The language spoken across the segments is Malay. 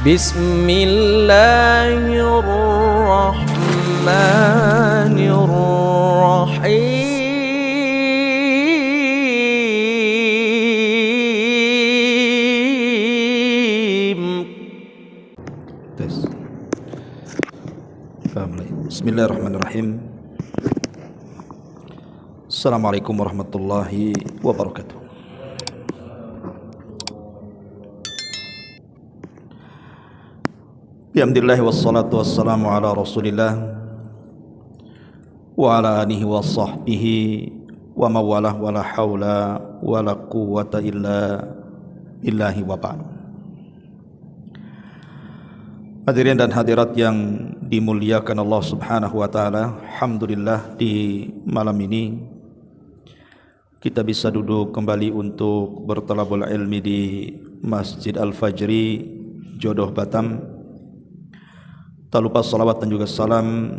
Bismillahirrahmanirrahim. Bismillahirrahmanirrahim. Assalamualaikum warahmatullahi wabarakatuh. Bihamdillah wassalatu wassalamu ala rasulillah wa ala alihi wa sahbihi wa mawalah wa la hawla wa la quwwata illa billahi wa ba'du. Hadirin dan hadirat yang dimuliakan Allah Subhanahu wa taala, alhamdulillah di malam ini kita bisa duduk kembali untuk bertalabul ilmi di Masjid Al-Fajri Jodoh Batam. Tak lupa salawat dan juga salam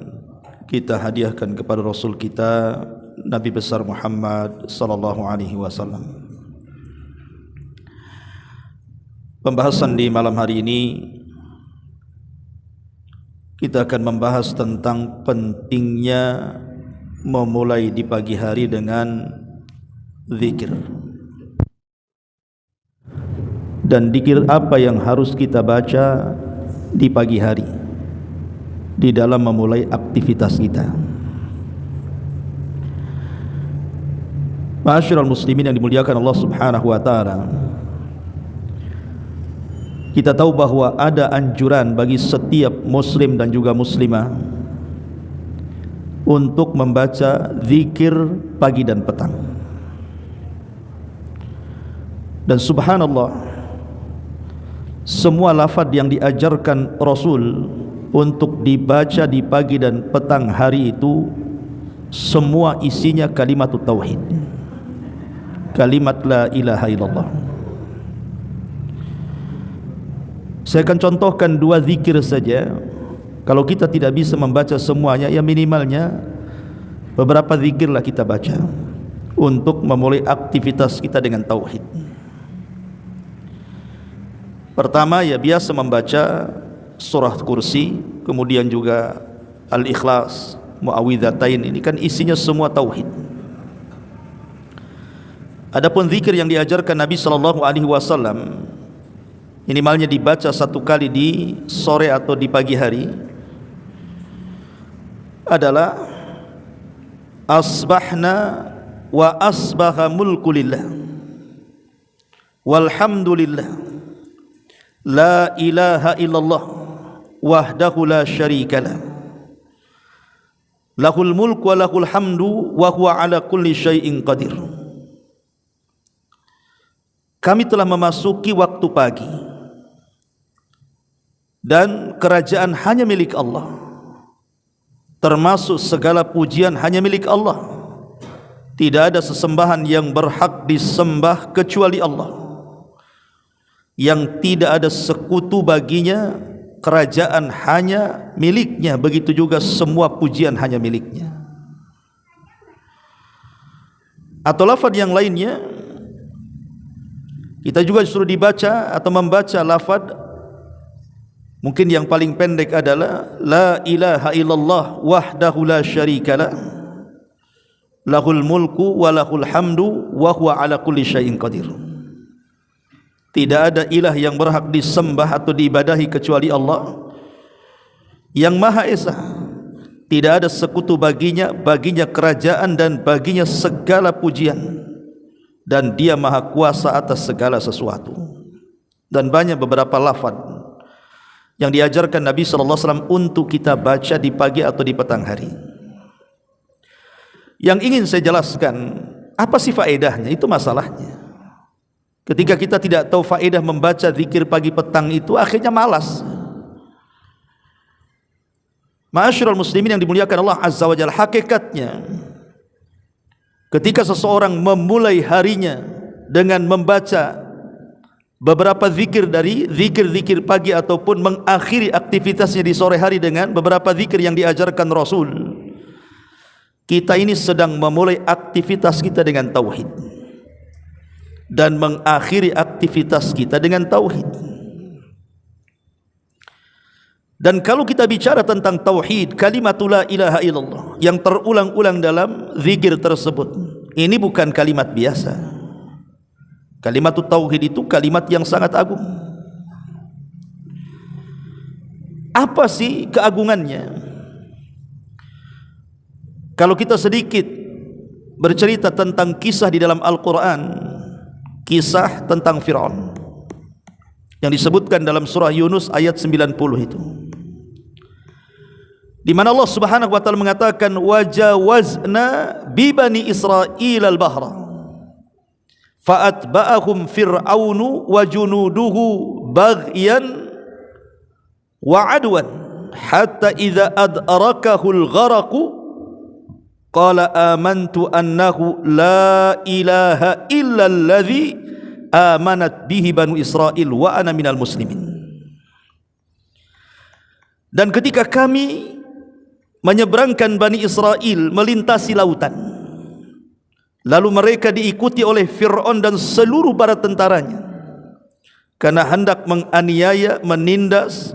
kita hadiahkan kepada Rasul kita Nabi besar Muhammad sallallahu alaihi wasallam. Pembahasan di malam hari ini kita akan membahas tentang pentingnya memulai di pagi hari dengan zikir. Dan zikir apa yang harus kita baca di pagi hari di dalam memulai aktivitas kita. Ma'asyiral muslimin yang dimuliakan Allah Subhanahu wa taala, kita tahu bahwa ada anjuran bagi setiap muslim dan juga muslimah untuk membaca zikir pagi dan petang. Dan subhanallah, semua lafaz yang diajarkan Rasul untuk dibaca di pagi dan petang hari itu semua isinya kalimat tauhid, kalimat la ilaha illallah. Saya akan contohkan dua zikir saja. Kalau kita tidak bisa membaca semuanya, ya minimalnya beberapa zikirlah kita baca untuk memulai aktivitas kita dengan tauhid. Pertama, ya biasa membaca surah kursi, kemudian juga al-ikhlas, muawwidzatain. Ini kan isinya semua tauhid. Adapun zikir yang diajarkan Nabi sallallahu alaihi wasallam, minimalnya dibaca satu kali di sore atau di pagi hari, adalah asbahna wa asbaha mulku lillah walhamdulillah la ilaha illallah wahdahu la syarikalah lahul mulku wa lahul hamdu wa huwa ala kulli syai'in qadir. Kami telah memasuki waktu pagi dan kerajaan hanya milik Allah, termasuk segala pujian hanya milik Allah. Tidak ada sesembahan yang berhak disembah kecuali Allah, yang tidak ada sekutu baginya. Kerajaan hanya miliknya, begitu juga semua pujian hanya miliknya. Atau lafaz yang lainnya, kita juga disuruh dibaca atau membaca lafaz, mungkin yang paling pendek adalah la ilaha illallah wahdahu la syarikalah lahul mulku wa lahul hamdu wa huwa ala kulli syai'in qadir. Tidak ada ilah yang berhak disembah atau diibadahi kecuali Allah yang Maha Esa. Tidak ada sekutu baginya, baginya kerajaan dan baginya segala pujian, dan Dia Maha Kuasa atas segala sesuatu. Dan banyak beberapa lafaz yang diajarkan Nabi sallallahu alaihi wasallam untuk kita baca di pagi atau di petang hari. Yang ingin saya jelaskan, apa sih faedahnya? Itu masalahnya. Ketika kita tidak tahu faedah membaca zikir pagi petang itu, akhirnya malas. Ma'asyiral muslimin yang dimuliakan Allah Azza wa Jalla, hakikatnya ketika seseorang memulai harinya dengan membaca beberapa zikir dari zikir-zikir pagi ataupun mengakhiri aktivitasnya di sore hari dengan beberapa zikir yang diajarkan Rasul, kita ini sedang memulai aktivitas kita dengan tauhid dan mengakhiri aktivitas kita dengan tauhid. Dan kalau kita bicara tentang tauhid, kalimat la ilaha illallah yang terulang-ulang dalam zikir tersebut, ini bukan kalimat biasa. Kalimat tauhid itu kalimat yang sangat agung. Apa sih keagungannya? Kalau kita sedikit bercerita tentang kisah di dalam Al-Quran, kisah tentang Fir'aun yang disebutkan dalam surah Yunus ayat 90 itu, di mana Allah Subhanahu wa taala mengatakan wajawazna bi bani Israil al-bahra fa'atba'ahum fir'aunu wa junuduhu baghyan wa adwan hatta idza adrakahu al-gharaqu qala amantu annahu la ilaha illa alladhi amanat bihi banu Israil wa ana minal muslimin. Dan ketika kami menyeberangkan Bani Israel melintasi lautan, lalu mereka diikuti oleh Fir'aun dan seluruh bala tentaranya karena hendak menganiaya, menindas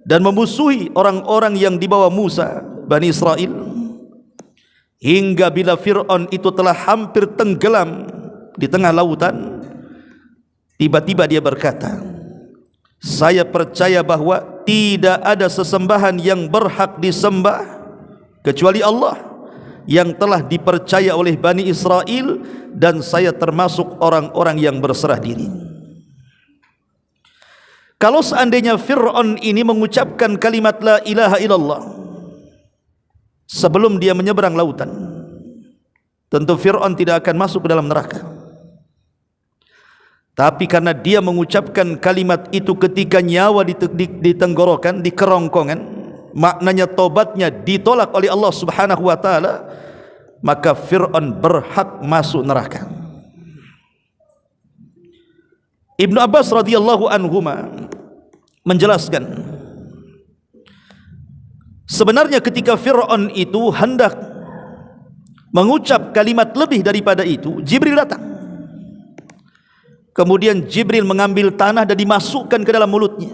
dan memusuhi orang-orang yang dibawa Musa, Bani Israel, hingga bila Fir'aun itu telah hampir tenggelam di tengah lautan, tiba-tiba dia berkata, saya percaya bahwa tidak ada sesembahan yang berhak disembah kecuali Allah yang telah dipercaya oleh Bani Israel, dan saya termasuk orang-orang yang berserah diri. Kalau seandainya Fir'aun ini mengucapkan kalimat la ilaha illallah sebelum dia menyeberang lautan, tentu Fir'aun tidak akan masuk ke dalam neraka. Tapi karena dia mengucapkan kalimat itu ketika nyawa di tenggorokan, di kerongkongan, maknanya tobatnya ditolak oleh Allah Subhanahu wa taala, maka Fir'aun berhak masuk neraka. Ibnu Abbas radhiyallahu anhuma menjelaskan, sebenarnya ketika Fir'aun itu hendak mengucap kalimat lebih daripada itu, Jibril datang. Kemudian Jibril mengambil tanah dan dimasukkan ke dalam mulutnya,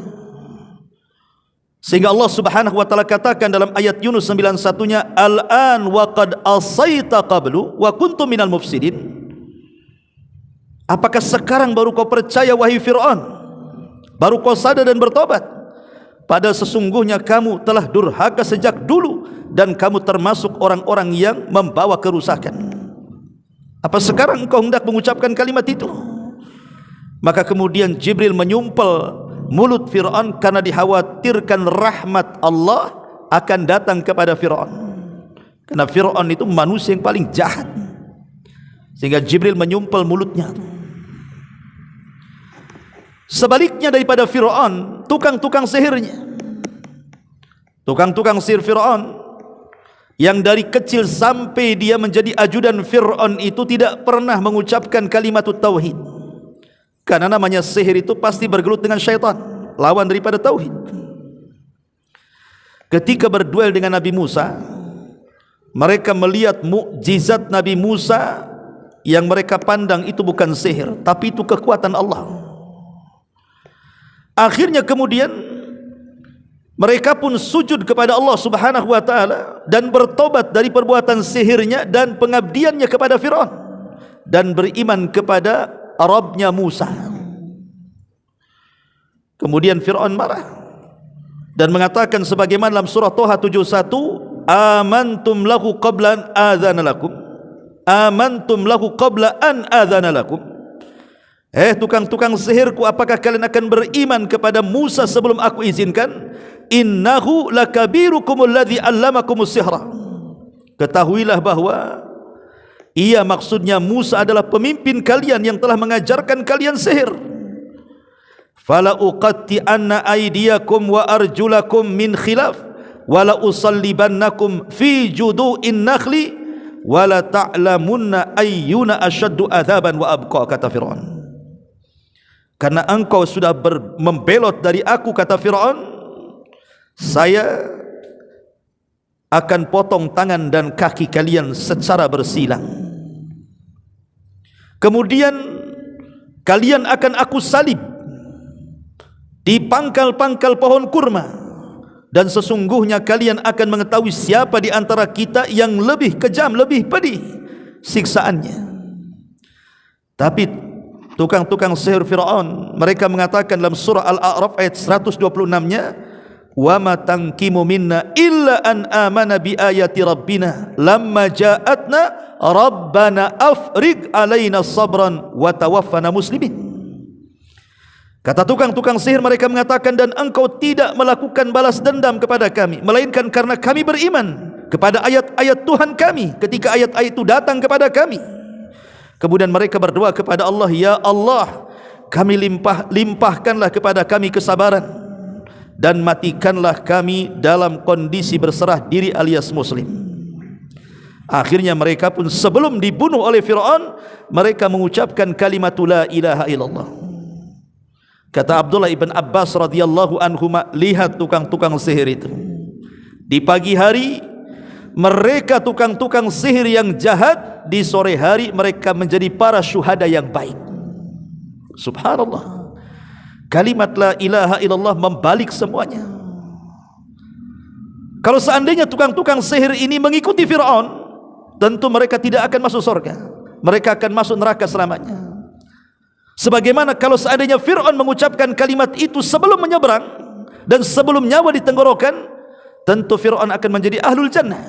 sehingga Allah Subhanahu wa taala katakan dalam ayat Yunus 91-nya, al-an wa qad asaita qablu wa kuntum minal mufsidin. Apakah sekarang baru kau percaya wahai Fir'aun? Baru kau sadar dan bertobat? Padahal sesungguhnya kamu telah durhaka sejak dulu dan kamu termasuk orang-orang yang membawa kerusakan. Apa sekarang engkau hendak mengucapkan kalimat itu? Maka kemudian Jibril menyumpel mulut Fir'aun karena dikhawatirkan rahmat Allah akan datang kepada Fir'aun, karena Fir'aun itu manusia yang paling jahat, sehingga Jibril menyumpel mulutnya. Sebaliknya daripada Fir'aun, tukang-tukang sihirnya, tukang-tukang sihir Fir'aun yang dari kecil sampai dia menjadi ajudan Fir'aun itu tidak pernah mengucapkan kalimat tauhid, karena namanya sihir itu pasti bergelut dengan syaitan, lawan daripada tauhid. Ketika berduel dengan Nabi Musa, mereka melihat mukjizat Nabi Musa yang mereka pandang itu bukan sihir, tapi itu kekuatan Allah. Akhirnya kemudian mereka pun sujud kepada Allah Subhanahu wa taala dan bertobat dari perbuatan sihirnya dan pengabdiannya kepada Fir'aun, dan beriman kepada Rabbnya Musa. Kemudian Fir'aun marah dan mengatakan sebagaimana dalam surah Toha 71, amantum lahu qabla an adzana lakum, amantum lahu qabla an adzana lakum. Tukang-tukang sihirku, apakah kalian akan beriman kepada Musa sebelum aku izinkan? Innahu lakabirukumul ladzi 'allamakumus sihra. Ketahuilah bahwa ia, maksudnya Musa, adalah pemimpin kalian yang telah mengajarkan kalian sihir. Fala uqatti'anna aydiyakum wa arjulakum min khilaf wa la usallibannakum fi judu'in nakhli wa la ta'lamunna ayyuna ashaddu adzaban wa abqa, kata Fir'aun. Karena engkau sudah membelot dari aku, kata Fir'aun, saya akan potong tangan dan kaki kalian secara bersilang. Kemudian kalian akan aku salib di pangkal-pangkal pohon kurma dan sesungguhnya kalian akan mengetahui siapa di antara kita yang lebih kejam, lebih pedih siksaannya. Tapi tukang-tukang sihir Fir'aun, mereka mengatakan dalam surah Al-A'raf ayat 126-nya, wa ma tankimu minna illa an amana bi ayati rabbina lamma ja'atna rabbana afriq alaina sabran wa tawaffana muslimin. Kata tukang-tukang sihir, mereka mengatakan, dan engkau tidak melakukan balas dendam kepada kami, melainkan karena kami beriman kepada ayat-ayat Tuhan kami ketika ayat-ayat itu datang kepada kami. Kemudian mereka berdoa kepada Allah, ya Allah, kami limpahkanlah kepada kami kesabaran dan matikanlah kami dalam kondisi berserah diri alias muslim. Akhirnya mereka pun sebelum dibunuh oleh Fir'aun, mereka mengucapkan kalimat la ilaha illallah. Kata Abdullah ibn Abbas radhiyallahu anhuma, lihat tukang-tukang sihir itu. Di pagi hari mereka tukang-tukang sihir yang jahat, di sore hari mereka menjadi para syuhada yang baik. Subhanallah. Kalimat la ilaha illallah membalik semuanya. Kalau seandainya tukang-tukang sihir ini mengikuti Fir'aun, tentu mereka tidak akan masuk surga. Mereka akan masuk neraka selamanya. Sebagaimana kalau seandainya Fir'aun mengucapkan kalimat itu sebelum menyeberang dan sebelum nyawa di tenggorokan, tentu Fir'aun akan menjadi ahlul jannah.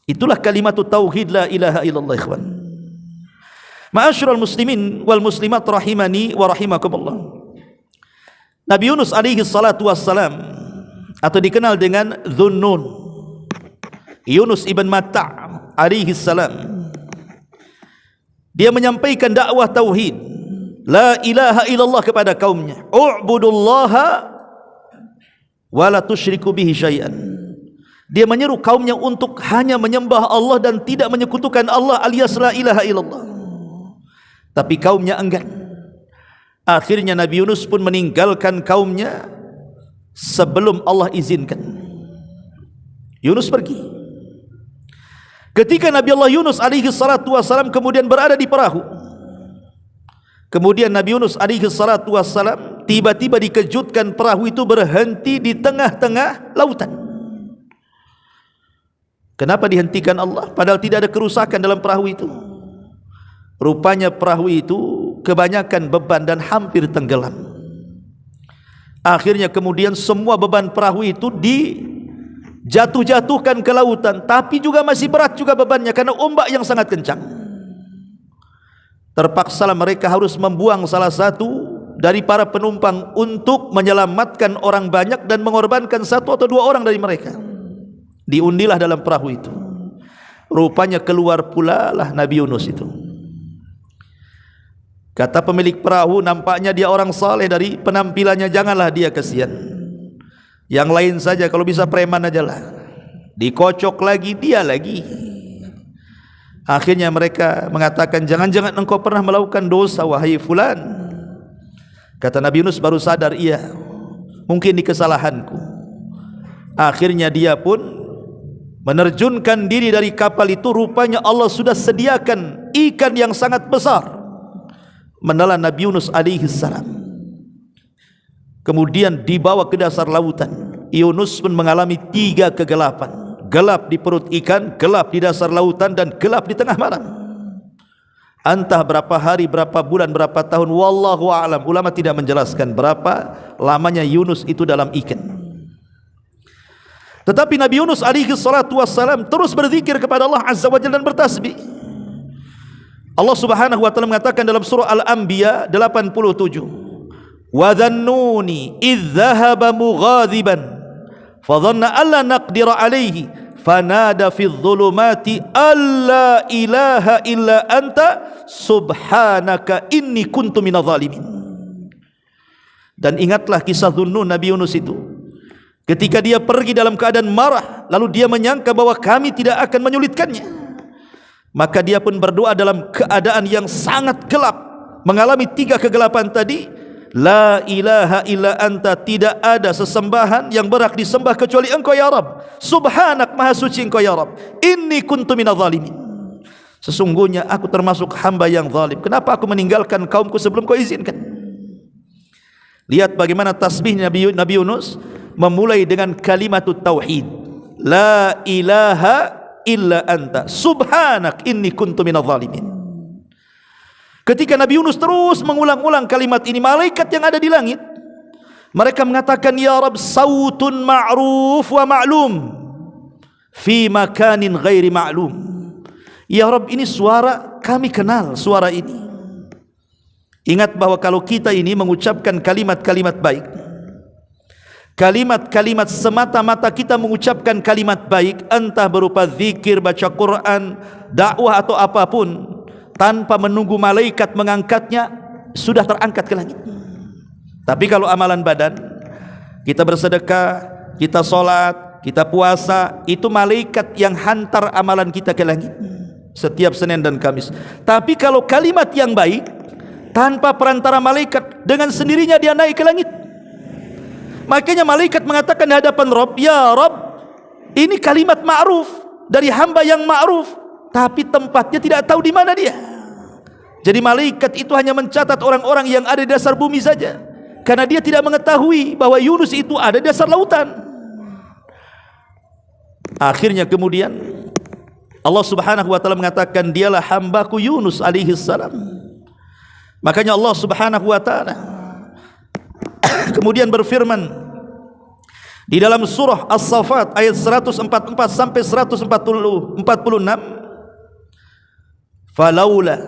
Itulah kalimat tauhid la ilaha illallah, ikhwan. Ma'asyiral muslimin wal muslimat rahimani wa rahimakumullah. Nabi Yunus alaihi salatu wassalam, atau dikenal dengan Dhunnun, Yunus ibn Matta' alaihi salam, dia menyampaikan dakwah tauhid la ilaha illallah kepada kaumnya. U'budullaha wa la tusyriku bihi syai'an. Dia menyeru kaumnya untuk hanya menyembah Allah dan tidak menyekutukan Allah alias la ilaha illallah. Tapi kaumnya enggan. Akhirnya Nabi Yunus pun meninggalkan kaumnya sebelum Allah izinkan. Yunus pergi. Ketika Nabi Allah Yunus alaihi salatu wassalam kemudian berada di perahu, kemudian Nabi Yunus alaihi salatu wassalam tiba-tiba dikejutkan perahu itu berhenti di tengah-tengah lautan. Kenapa dihentikan Allah? Padahal tidak ada kerusakan dalam perahu itu. Rupanya perahu itu kebanyakan beban dan hampir tenggelam. Akhirnya kemudian semua beban perahu itu dijatuh-jatuhkan ke lautan, tapi juga masih berat juga bebannya karena ombak yang sangat kencang. Terpaksalah mereka harus membuang salah satu dari para penumpang untuk menyelamatkan orang banyak dan mengorbankan satu atau dua orang dari mereka. Diundilah dalam perahu itu. Rupanya keluar pula lah Nabi Yunus itu. Kata pemilik perahu, nampaknya dia orang saleh, dari penampilannya janganlah dia kasihan. Yang lain saja, kalau bisa preman aja lah. Dikocok lagi, dia lagi. Akhirnya mereka mengatakan, jangan-jangan engkau pernah melakukan dosa wahai fulan. Kata Nabi Yunus baru sadar, iya, mungkin di kesalahanku. Akhirnya dia pun menerjunkan diri dari kapal itu. Rupanya Allah sudah sediakan ikan yang sangat besar menelan Nabi Yunus alaihi salam. Kemudian dibawa ke dasar lautan. Yunus pun mengalami 3 kegelapan. Gelap di perut ikan, gelap di dasar lautan, dan gelap di tengah malam. Entah berapa hari, berapa bulan, berapa tahun, wallahu a'lam. Ulama tidak menjelaskan berapa lamanya Yunus itu dalam ikan. Tetapi Nabi Yunus alaihi salatu wassalam terus berzikir kepada Allah azza wa jalla dan bertasbih. Allah subhanahu wa ta'ala mengatakan dalam surah Al-Anbiya 87, wa dhannuni idh dhahaba mughadiban fadhanna alla naqdira alaihi fanada fi dhulumati alla ilaha illa anta subhanaka inni kuntu minadh dhalimin. Dan ingatlah kisah Dhunnun Nabi Yunus itu, ketika dia pergi dalam keadaan marah, lalu dia menyangka bahwa kami tidak akan menyulitkannya, maka dia pun berdoa dalam keadaan yang sangat gelap, mengalami 3 kegelapan tadi. La ilaha illa anta, tidak ada sesembahan yang berhak disembah kecuali engkau ya Rabb. Subhanak, maha suci engkau ya Rabb. Inni kuntu minadh dhalimin, sesungguhnya aku termasuk hamba yang zalim. Kenapa aku meninggalkan kaumku sebelum kau izinkan? Lihat bagaimana tasbih Nabi Yunus. memulai dengan kalimatut tauhid, la ilaha illa anta subhanak inni kuntu minadh dhalimin. Ketika Nabi Yunus terus mengulang-ulang kalimat ini, malaikat yang ada di langit mereka mengatakan, ya Rabb, sautun ma'ruf wa ma'lum fi makanin ghairi ma'lum. Ya Rabb, ini suara kami kenal, suara ini. Ingat bahwa kalau kita ini mengucapkan kalimat-kalimat baik, kalimat-kalimat semata-mata kita mengucapkan kalimat baik, entah berupa zikir, baca Quran, dakwah atau apapun, tanpa menunggu malaikat mengangkatnya, sudah terangkat ke langit. Tapi kalau amalan badan, kita bersedekah, kita sholat, kita puasa, itu malaikat yang hantar amalan kita ke langit setiap Senin dan Kamis. Tapi kalau kalimat yang baik, tanpa perantara malaikat, dengan sendirinya dia naik ke langit. Makanya malaikat mengatakan di hadapan Rabb, ya Rabb, ini kalimat ma'ruf dari hamba yang ma'ruf, tapi tempatnya tidak tahu di mana dia. Jadi malaikat itu hanya mencatat orang-orang yang ada di dasar bumi saja, karena dia tidak mengetahui bahwa Yunus itu ada di dasar lautan. Akhirnya kemudian Allah Subhanahu wa taala mengatakan, dialah hambaku Yunus alaihi salam. Makanya Allah Subhanahu wa taala kemudian berfirman di dalam surah As-Saffat ayat 144 sampai 146, falaula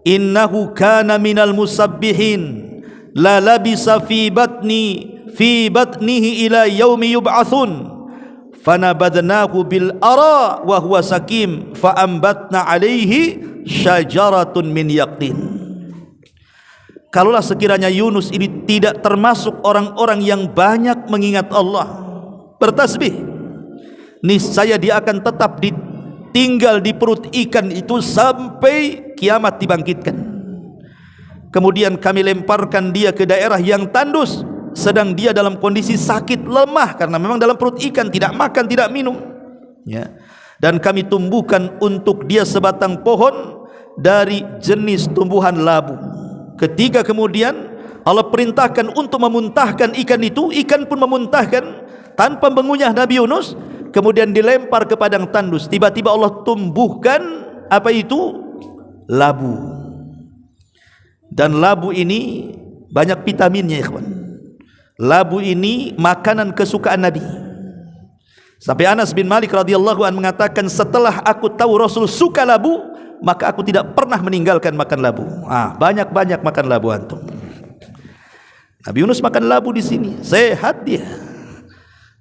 innahu kana minal musabbihin la labisa fi batnihi ila yaumi yub'atsun fanabadnahu bil ara wa huwa sakim fa ambatna alaihi syajaratun min yaqtin. Kalaulah sekiranya Yunus ini tidak termasuk orang-orang yang banyak mengingat Allah, bertasbih, niscaya dia akan tetap tinggal di perut ikan itu sampai kiamat dibangkitkan. Kemudian kami lemparkan dia ke daerah yang tandus, sedang dia dalam kondisi sakit lemah karena memang dalam perut ikan, tidak makan, tidak minum, ya. Dan kami tumbuhkan untuk dia sebatang pohon dari jenis tumbuhan labu. Ketika kemudian Allah perintahkan untuk memuntahkan ikan itu, ikan pun memuntahkan tanpa mengunyah Nabi Yunus, kemudian dilempar ke padang tandus. Tiba-tiba Allah tumbuhkan apa itu? Labu. Dan labu ini banyak vitaminnya, ikhwan. Labu ini makanan kesukaan Nabi. Sampai Anas bin Malik radhiyallahu anhu mengatakan, setelah aku tahu Rasul suka labu, maka aku tidak pernah meninggalkan makan labu. Banyak-banyak makan labu antum. Nabi Yunus makan labu di sini, sehat dia.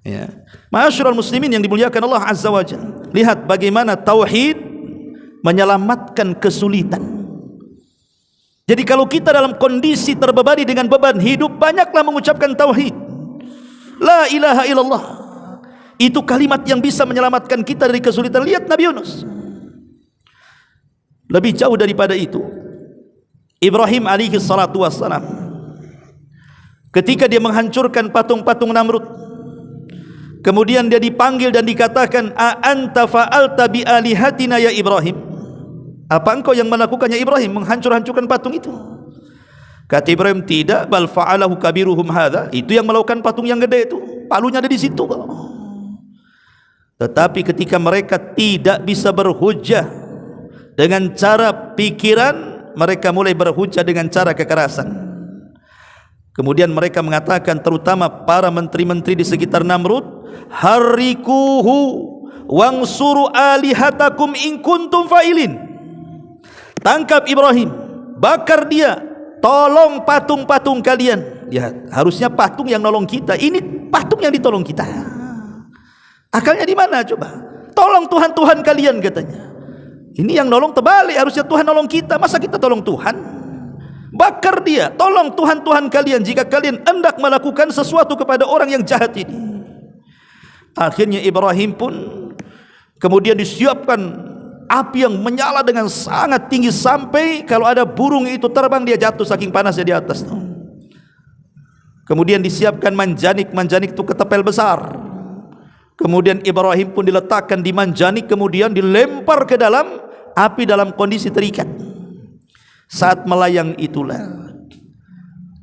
Ya. Ma'asyiral muslimin yang dimuliakan Allah Azza wa Jalla. Lihat bagaimana tauhid menyelamatkan kesulitan. Jadi kalau kita dalam kondisi terbebani dengan beban hidup, banyaklah mengucapkan tauhid. La ilaha illallah. Itu kalimat yang bisa menyelamatkan kita dari kesulitan. Lihat Nabi Yunus. Lebih jauh daripada itu, Ibrahim alaihi salatu wassalam, ketika dia menghancurkan patung-patung Namrud, kemudian dia dipanggil dan dikatakan, a anta fa'alta bi alihatina ya Ibrahim, apa engkau yang melakukannya Ibrahim, menghancur-hancurkan patung itu? Kata Ibrahim, tidak, bal fa'alahu kabiruhum hadha, itu yang melakukan patung yang gede itu, palunya ada di situ. Tetapi ketika mereka tidak bisa berhujjah dengan cara pikiran, mereka mulai berhujjah dengan cara kekerasan. Kemudian mereka mengatakan, terutama para menteri-menteri di sekitar Namrud, harikuhu wangsuru alihatakum in kuntum fa'ilin. Tangkap Ibrahim, bakar dia, tolong patung-patung kalian. Ya, harusnya patung yang nolong kita, ini patung yang ditolong kita. Akalnya di mana coba? Tolong Tuhan-Tuhan kalian katanya. Ini yang nolong terbalik, harusnya Tuhan nolong kita, masa kita tolong Tuhan? Bakar dia, tolong Tuhan-Tuhan kalian jika kalian hendak melakukan sesuatu kepada orang yang jahat ini. Akhirnya Ibrahim pun kemudian disiapkan api yang menyala dengan sangat tinggi, sampai kalau ada burung itu terbang dia jatuh saking panasnya di atas. Kemudian disiapkan manjanik itu ketepel besar. Kemudian Ibrahim pun diletakkan di manjanik, kemudian dilempar ke dalam api dalam kondisi terikat. Saat melayang itulah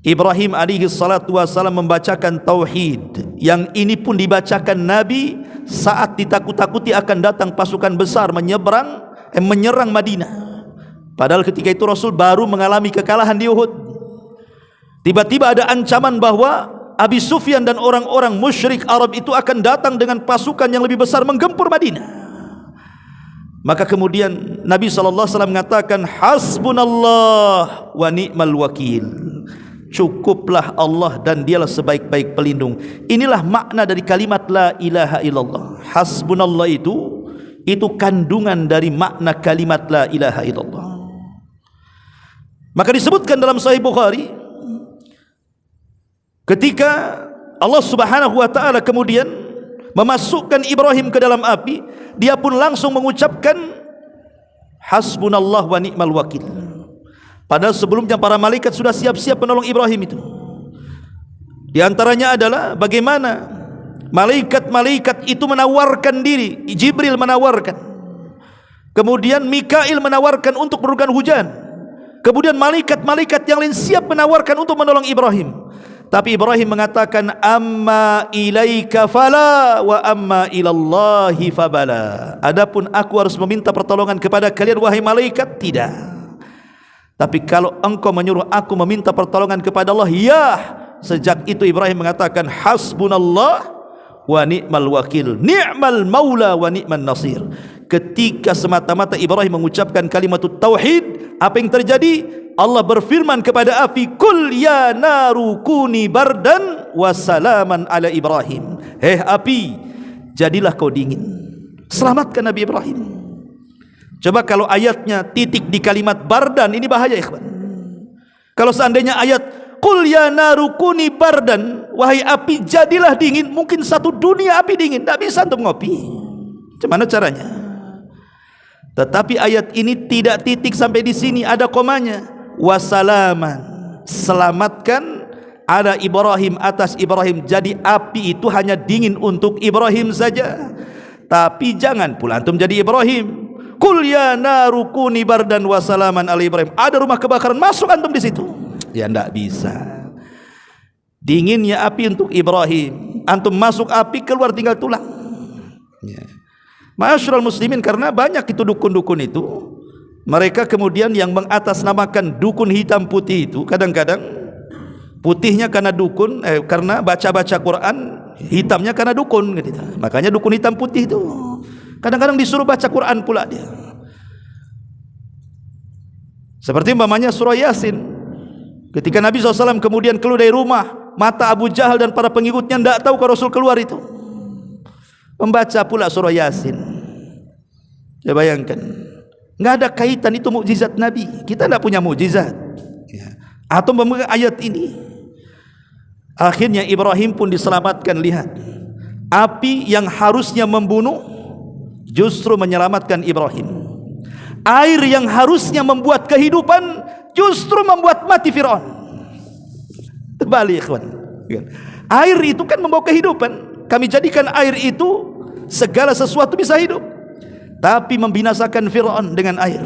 Ibrahim alaihi salatu wasallam membacakan tauhid. Yang ini pun dibacakan Nabi saat ditakut-takuti akan datang pasukan besar menyerang Madinah. Padahal ketika itu Rasul baru mengalami kekalahan di Uhud. Tiba-tiba ada ancaman bahwa Abi Sufyan dan orang-orang musyrik Arab itu akan datang dengan pasukan yang lebih besar menggempur Madinah. Maka kemudian Nabi SAW mengatakan, hasbunallah wa ni'mal wakil. Cukuplah Allah dan dialah sebaik-baik pelindung. Inilah makna dari kalimat la ilaha illallah. Hasbunallah itu kandungan dari makna kalimat la ilaha illallah. Maka disebutkan dalam Sahih Bukhari, ketika Allah Subhanahu wa taala kemudian memasukkan Ibrahim ke dalam api, dia pun langsung mengucapkan hasbunallah wa ni'mal wakil. Padahal sebelumnya para malaikat sudah siap-siap menolong Ibrahim itu. Di antaranya adalah bagaimana malaikat-malaikat itu menawarkan diri. Jibril menawarkan, kemudian Mikail menawarkan untuk menurunkan hujan, kemudian malaikat-malaikat yang lain siap menawarkan untuk menolong Ibrahim. Tapi Ibrahim mengatakan, amma ilaika fala wa amma ilallahi fabala. Adapun aku harus meminta pertolongan kepada kalian wahai malaikat, tidak. Tapi kalau engkau menyuruh aku meminta pertolongan kepada Allah, ya. Sejak itu Ibrahim mengatakan, hasbunallah wa ni'mal wakil, ni'mal maula wa ni'man nasir. Ketika semata-mata Ibrahim mengucapkan kalimat tauhid, apa yang terjadi? Allah berfirman kepada api, kul ya naru kuni bardan wa salaman ala Ibrahim. Api, jadilah kau dingin. Selamatkan Nabi Ibrahim. Coba kalau ayatnya titik di kalimat bardan, ini bahaya ikhwan. Kalau seandainya ayat kul ya naru kuni bardan, wahai api jadilah dingin, mungkin satu dunia api dingin, tidak bisa untuk ngopi. Bagaimana caranya? Tetapi ayat ini tidak titik sampai di sini, ada komanya. Wasalaman, selamatkan ada Ibrahim atas Ibrahim. Jadi api itu hanya dingin untuk Ibrahim saja. Tapi jangan pula antum jadi Ibrahim. Kul ya naru kuni bardan wasalaman ala Ibrahim. Ada rumah kebakaran, masuk antum di situ. Ya tidak bisa. Dinginnya api untuk Ibrahim, antum masuk api, keluar tinggal tulang. Ya. Ma'asyiral muslimin, karena banyak itu dukun-dukun itu, mereka kemudian yang mengatasnamakan dukun hitam putih itu, kadang-kadang putihnya karena dukun, karena baca-baca Quran, hitamnya karena dukun gitu. Makanya dukun hitam putih itu kadang-kadang disuruh baca Quran pula dia. Seperti umpamanya surah Yasin. Ketika Nabi SAW kemudian keluar dari rumah, mata Abu Jahal dan para pengikutnya tidak tahu kalau Rasul keluar itu, membaca pula surah Yasin. Ya bayangkan, nggak ada kaitan itu mukjizat Nabi. Kita tidak punya mukjizat. Atau memegang ayat ini. Akhirnya Ibrahim pun diselamatkan. Lihat, api yang harusnya membunuh justru menyelamatkan Ibrahim. Air yang harusnya membuat kehidupan justru membuat mati Fir'aun. Terbalik, ikhwan. Air itu kan membawa kehidupan. Kami jadikan air itu segala sesuatu bisa hidup. Tapi membinasakan Fir'aun dengan air.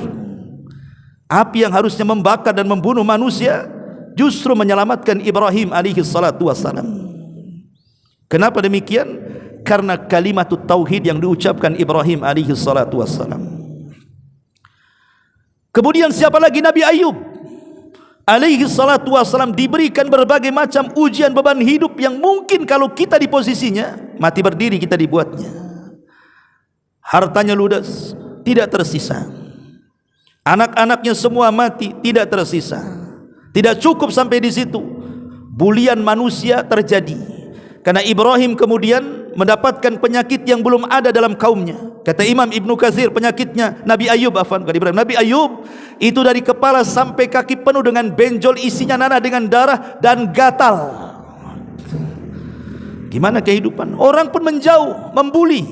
Api yang harusnya membakar dan membunuh manusia justru menyelamatkan Ibrahim alaihi salatu wassalam. Kenapa demikian? Karena kalimat tauhid yang diucapkan Ibrahim alaihi salatu wassalam. Kemudian siapa lagi? Nabi Ayub alaihi salatu wassalam diberikan berbagai macam ujian beban hidup yang mungkin kalau kita di posisinya mati berdiri kita dibuatnya. Hartanya ludes, tidak tersisa. Anak-anaknya semua mati, tidak tersisa. Tidak cukup sampai di situ, bulian manusia terjadi karena Ibrahim kemudian mendapatkan penyakit yang belum ada dalam kaumnya. Kata Imam Ibnu Katsir, penyakitnya Nabi Ayub, Nabi Ayub itu dari kepala sampai kaki penuh dengan benjol, isinya nanah dengan darah dan gatal. Gimana kehidupan? Orang pun menjauh, membuli.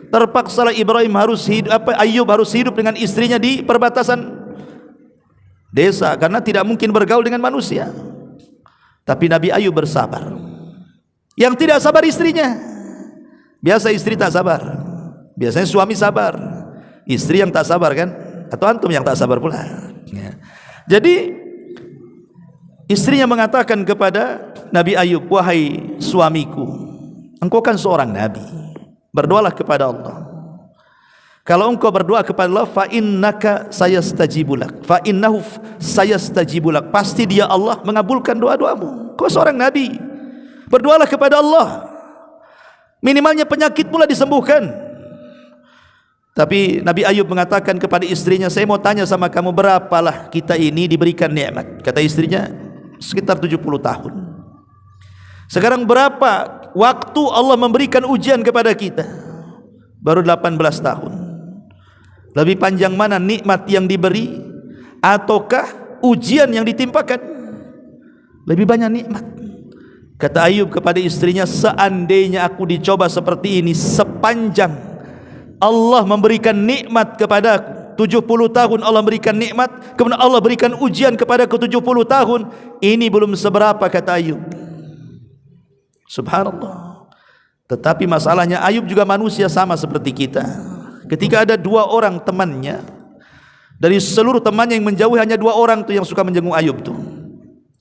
Terpaksalah Ibrahim harus hidup, Ayub harus hidup dengan istrinya di perbatasan desa karena tidak mungkin bergaul dengan manusia. Tapi Nabi Ayub bersabar. Yang tidak sabar istrinya. Biasa istri tak sabar. Biasanya suami sabar. Istri yang tak sabar kan? Atau antum yang tak sabar pula. Ya. Jadi Istrinya mengatakan kepada Nabi Ayub, wahai suamiku, engkau kan seorang nabi, berdoalah kepada Allah. Kalau engkau berdoa kepada Allah, fa innaka sayastajibulak, fa innahu sayastajibulak, pasti dia Allah mengabulkan doa-doamu. Kau seorang nabi, berdoalah kepada Allah, minimalnya penyakit pula disembuhkan. Tapi Nabi Ayub mengatakan kepada istrinya, saya mau tanya sama kamu, berapalah kita ini diberikan nikmat? Kata istrinya, sekitar 70 tahun. Sekarang berapa waktu Allah memberikan ujian kepada kita? Baru 18 tahun. Lebih panjang mana nikmat yang diberi ataukah ujian yang ditimpakan? Lebih banyak nikmat. Kata Ayub kepada istrinya, seandainya aku dicoba seperti ini sepanjang Allah memberikan nikmat kepadaku, 70 tahun Allah berikan nikmat, kemudian Allah berikan ujian kepadaku 70 tahun, ini belum seberapa, kata Ayub. Subhanallah. Tetapi masalahnya Ayub juga manusia sama seperti kita. Ketika ada 2 orang temannya, dari seluruh temannya yang menjauhi hanya 2 orang tuh yang suka menjenguk Ayub tuh.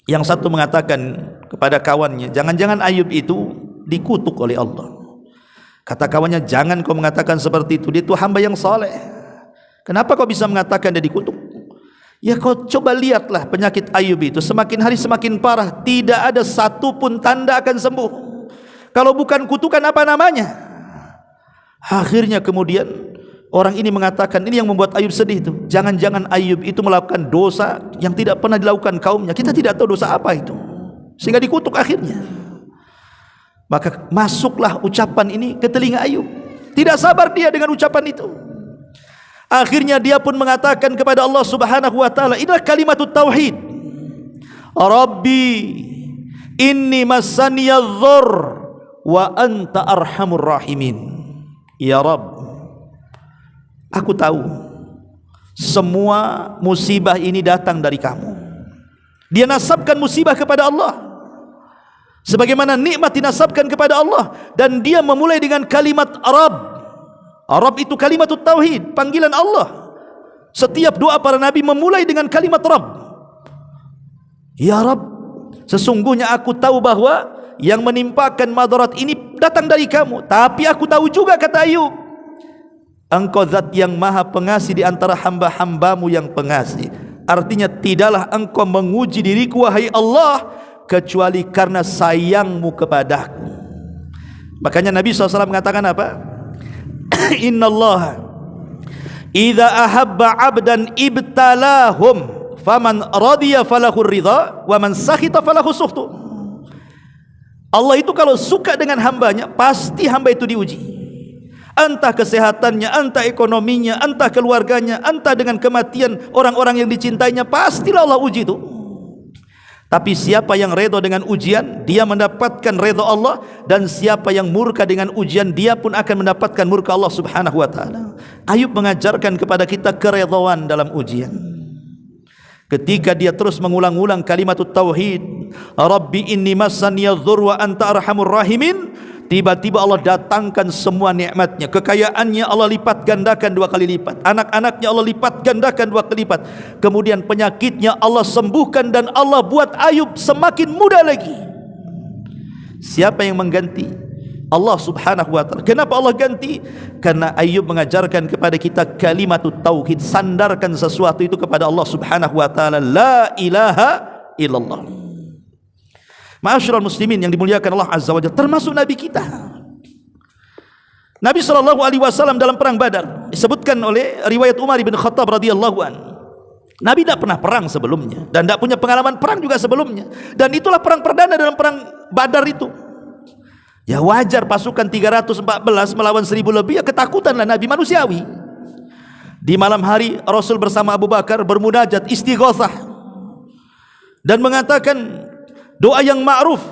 Yang satu mengatakan kepada kawannya, jangan-jangan Ayub itu dikutuk oleh Allah. Kata kawannya, jangan kau mengatakan seperti itu, dia itu hamba yang saleh. Kenapa kau bisa mengatakan dia dikutuk? Ya kau coba lihatlah penyakit Ayub itu, semakin hari semakin parah, tidak ada satu pun tanda akan sembuh. Kalau bukan kutukan apa namanya? Akhirnya kemudian orang ini mengatakan, ini yang membuat Ayub sedih itu, jangan-jangan Ayub itu melakukan dosa yang tidak pernah dilakukan kaumnya. Kita tidak tahu dosa apa itu, sehingga dikutuk akhirnya. Maka masuklah ucapan ini ke telinga Ayub. Tidak sabar dia dengan ucapan itu. Akhirnya dia pun mengatakan kepada Allah Subhanahu wa taala, inilah kalimatut tauhid. Rabbi inni massaniyadh-dhurr wa anta arhamur rahimin. Ya Rabb, aku tahu semua musibah ini datang dari kamu. Dia nasabkan musibah kepada Allah, sebagaimana nikmat dinasabkan kepada Allah, dan dia memulai dengan kalimat Rabb. Rabb itu kalimatut tauhid, panggilan Allah. Setiap doa para nabi memulai dengan kalimat Rabb. Ya Rabb, sesungguhnya aku tahu bahwa yang menimpakan madarat ini datang dari kamu, tapi aku tahu juga, kata Ayub, engkau zat yang maha pengasih di antara hamba-hambamu yang pengasih. Artinya tidaklah engkau menguji diriku wahai Allah kecuali karena sayangmu kepadaku. Makanya Nabi SAW mengatakan apa? Inna Allah idza ahabba abdan ibtalahum faman radiya falahu ridha wa man sakhita falahu sukhtu. Allah itu kalau suka dengan hambanya, pasti hamba itu diuji. Entah kesehatannya, entah ekonominya, entah keluarganya, entah dengan kematian orang-orang yang dicintainya, pastilah Allah uji itu. Tapi siapa yang redha dengan ujian, dia mendapatkan redha Allah, dan siapa yang murka dengan ujian, dia pun akan mendapatkan murka Allah Subhanahu wa taala. Ayub mengajarkan kepada kita keredhaan dalam ujian. Ketika dia terus mengulang-ulang kalimatut tauhid, Rabbi inni massaniyadh-dhurr wa anta arhamur rahimin, tiba-tiba Allah datangkan semua nikmatnya. Kekayaannya Allah lipat gandakan 2 kali lipat, anak-anaknya Allah lipat gandakan 2 kali lipat, kemudian penyakitnya Allah sembuhkan, dan Allah buat Ayub semakin muda lagi. Siapa yang mengganti? Allah Subhanahu wa taala. Kenapa Allah ganti? Karena Ayub mengajarkan kepada kita kalimatut tauhid, sandarkan sesuatu itu kepada Allah Subhanahu wa taala, la ilaha illallah. Ma'asyiral muslimin yang dimuliakan Allah Azza wa Jalla, termasuk nabi kita. Nabi SAW dalam perang Badar, disebutkan oleh riwayat Umar bin Khattab radhiyallahu an, Nabi tidak pernah perang sebelumnya dan tidak punya pengalaman perang juga sebelumnya, dan itulah perang perdana dalam perang Badar itu. Ya wajar pasukan 314 melawan 1000 lebih, ya ketakutanlah Nabi, manusiawi. Di malam hari Rasul bersama Abu Bakar bermunajat istighatsah dan mengatakan doa yang ma'ruf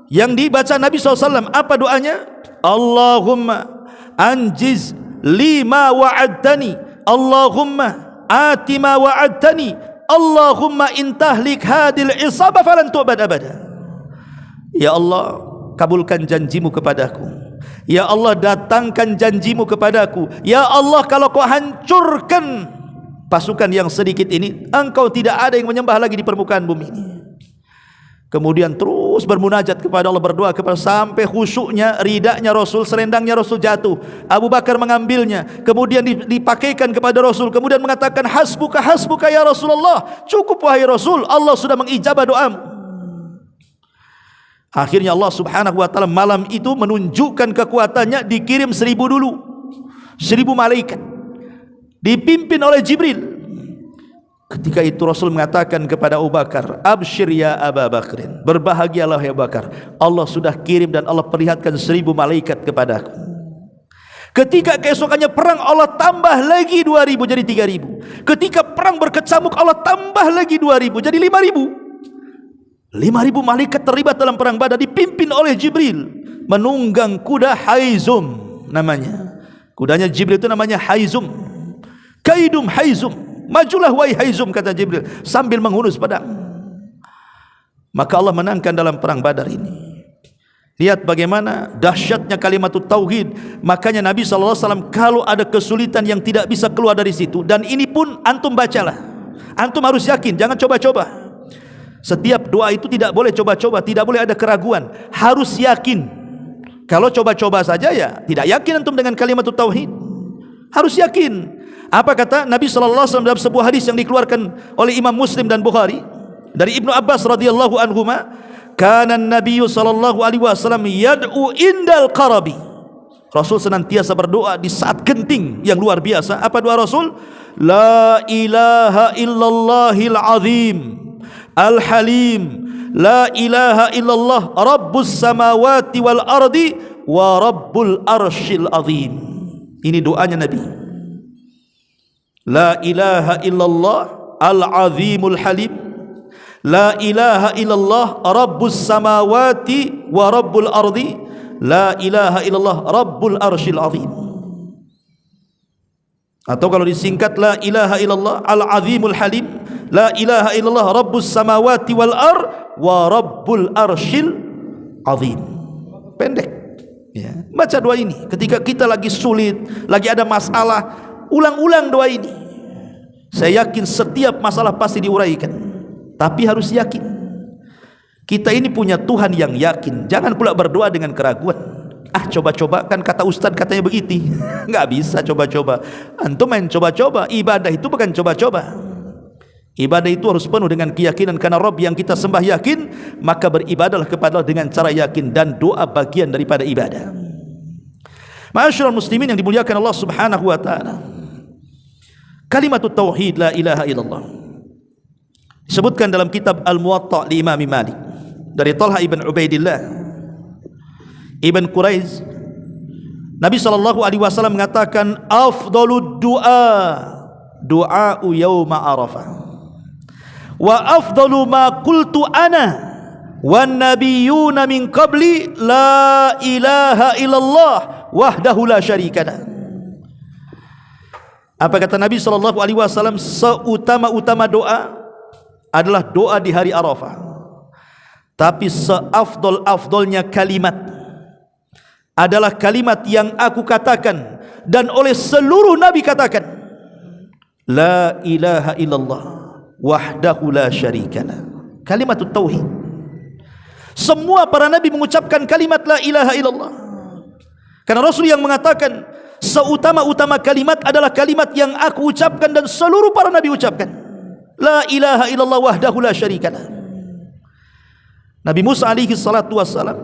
yang dibaca Nabi SAW. Apa doanya? Allahumma anjiz lima wa'adtani, Allahumma ati ma wa'adtani, Allahumma intahlik hadil isabah falan tu'bad abada. Ya Allah, kabulkan janjimu kepadaku. Ya Allah, datangkan janjimu kepadaku. Ya Allah, kalau kau hancurkan pasukan yang sedikit ini, engkau tidak ada yang menyembah lagi di permukaan bumi ini. Kemudian terus bermunajat kepada Allah, berdoa kepada sampai khusyuknya, ridaknya Rasul, selendangnya Rasul jatuh. Abu Bakar mengambilnya, kemudian dipakaikan kepada Rasul, kemudian mengatakan, hasbuka hasbuka ya Rasulullah, cukup wahai Rasul, Allah sudah mengijabah doamu. Akhirnya Allah subhanahu wa ta'ala malam itu menunjukkan kekuatannya, dikirim 1000 dulu, 1000 malaikat dipimpin oleh Jibril. Ketika itu Rasul mengatakan kepada Abu Bakar, absyir ya Abu Bakrin, berbahagialah ya Abu Bakar, Allah sudah kirim dan Allah perlihatkan 1000 malaikat kepadaku. Ketika keesokannya perang, Allah tambah lagi 2000 jadi 3000. Ketika perang berkecamuk, Allah tambah lagi 2000 jadi 5000. 5000 malaikat terlibat dalam perang Badar, dipimpin oleh Jibril, menunggang kuda Haizum namanya. Kudanya Jibril itu namanya Haizum. Kaidum Haizum, majulah wahai Haizum, kata Jibril sambil menghunus pedang. Maka Allah menangkan dalam perang Badar ini. Lihat bagaimana dahsyatnya kalimatut tauhid. Makanya Nabi SAW kalau ada kesulitan yang tidak bisa keluar dari situ, dan ini pun antum bacalah, antum harus yakin, jangan coba-coba. Setiap doa itu tidak boleh coba-coba, tidak boleh ada keraguan, harus yakin. Kalau coba-coba saja ya tidak yakin antum dengan kalimatut tauhid. Harus yakin. Apa kata Nabi SAW dalam sebuah hadis yang dikeluarkan oleh Imam Muslim dan Bukhari dari Ibnu Abbas radhiyallahu anhuma, kana Nabi sallallahu alaihi wasallam yad'u indal qarabi. Rasul senantiasa berdoa di saat genting yang luar biasa. Apa doa Rasul? La ilaha illallahil azim Al-Halim, la ilaha illallah Rabbus samawati wal ardi wa Rabbul arshil azim. Ini doanya Nabi. La ilaha illallah Al-Azimul Halim, la ilaha illallah Rabbus samawati wa Rabbul ardi, la ilaha illallah Rabbul arshil azim. Atau kalau disingkat, la ilaha illallah Al-Azimul Halim, la ilaha illallah Rabbus samawati wal wa Rabbul arshil azim. Pendek ya. Baca doa ini ketika kita lagi sulit, lagi ada masalah, ulang-ulang doa ini. Saya yakin setiap masalah pasti diuraikan. Tapi harus yakin, kita ini punya Tuhan yang yakin. Jangan pula berdoa dengan keraguan. Coba-coba, kan kata Ustaz katanya begitu. Nggak bisa coba-coba. Antum main coba-coba. Ibadah itu bukan coba-coba. Ibadah itu harus penuh dengan keyakinan, karena Rabb yang kita sembah yakin, maka beribadahlah kepada Allah dengan cara yakin, dan doa bagian daripada ibadah. Ma'asyiral muslimin yang dimuliakan Allah Subhanahu wa taala. Kalimatut tauhid la ilaha illallah disebutkan dalam kitab Al-Muwatta li Imam Malik dari Talha ibn Ubaidillah ibn Quraiz. Nabi SAW mengatakan, afdalud du'a du'a'u yawma arafah, wa afdalu ma qultu ana wan nabiyyuna min qabli la ilaha illallah wahdahu la syarikalah. Apa kata Nabi SAW? Seutama-utama doa adalah doa di hari Arafah. Tapi seafdol-afdolnya kalimat adalah kalimat yang aku katakan dan oleh seluruh Nabi katakan, la ilaha illallah wahdahu la syarikalah. Kalimatut tauhid. Semua para Nabi mengucapkan kalimat la ilaha illallah, karena Rasul yang mengatakan seutama-utama kalimat adalah kalimat yang aku ucapkan dan seluruh para Nabi ucapkan, la ilaha illallah wahdahu la syarikalah. Nabi Musa alaihi salatu wassalam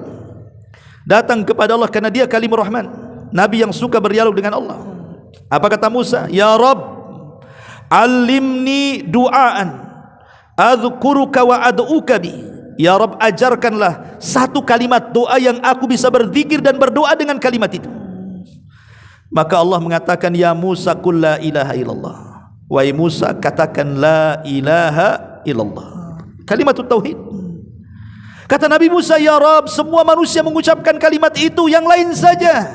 datang kepada Allah karena dia kalimur rahman, Nabi yang suka berdialog dengan Allah. Apa kata Musa? Ya Rabb, alimni du'aan adzukuruka wa ad'uka bi. Ya Rabb, ajarkanlah satu kalimat doa yang aku bisa berzikir dan berdoa dengan kalimat itu. Maka Allah mengatakan, ya Musa qul la ilaha illallah. Wahai Musa, katakan la ilaha illallah. Kalimatut tauhid. Kata Nabi Musa, ya Rabb, semua manusia mengucapkan kalimat itu, yang lain saja.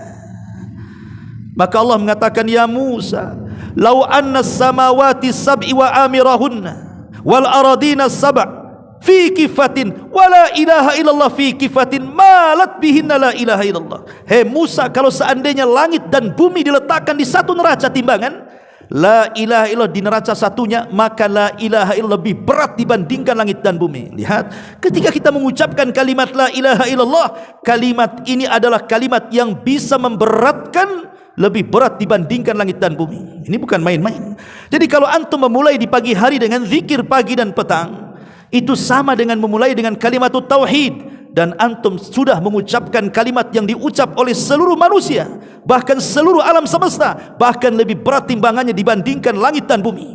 Maka Allah mengatakan, ya Musa, lau anna samawati sab'i wa amirahunna wal aradina sab' fi kifatin wala ilaha illallah fi kifatin malat bihinna la ilaha illallah. Hei Musa, kalau seandainya langit dan bumi diletakkan di satu neraca timbangan, la ilaha illallah di neraca satunya, maka la ilaha illallah lebih berat dibandingkan langit dan bumi. Lihat, ketika kita mengucapkan kalimat la ilaha illallah, kalimat ini adalah kalimat yang bisa memberatkan, lebih berat dibandingkan langit dan bumi. Ini bukan main-main. Jadi kalau antum memulai di pagi hari dengan zikir pagi dan petang, itu sama dengan memulai dengan kalimat tauhid, dan antum sudah mengucapkan kalimat yang diucap oleh seluruh manusia, bahkan seluruh alam semesta, bahkan lebih berat timbangannya dibandingkan langit dan bumi.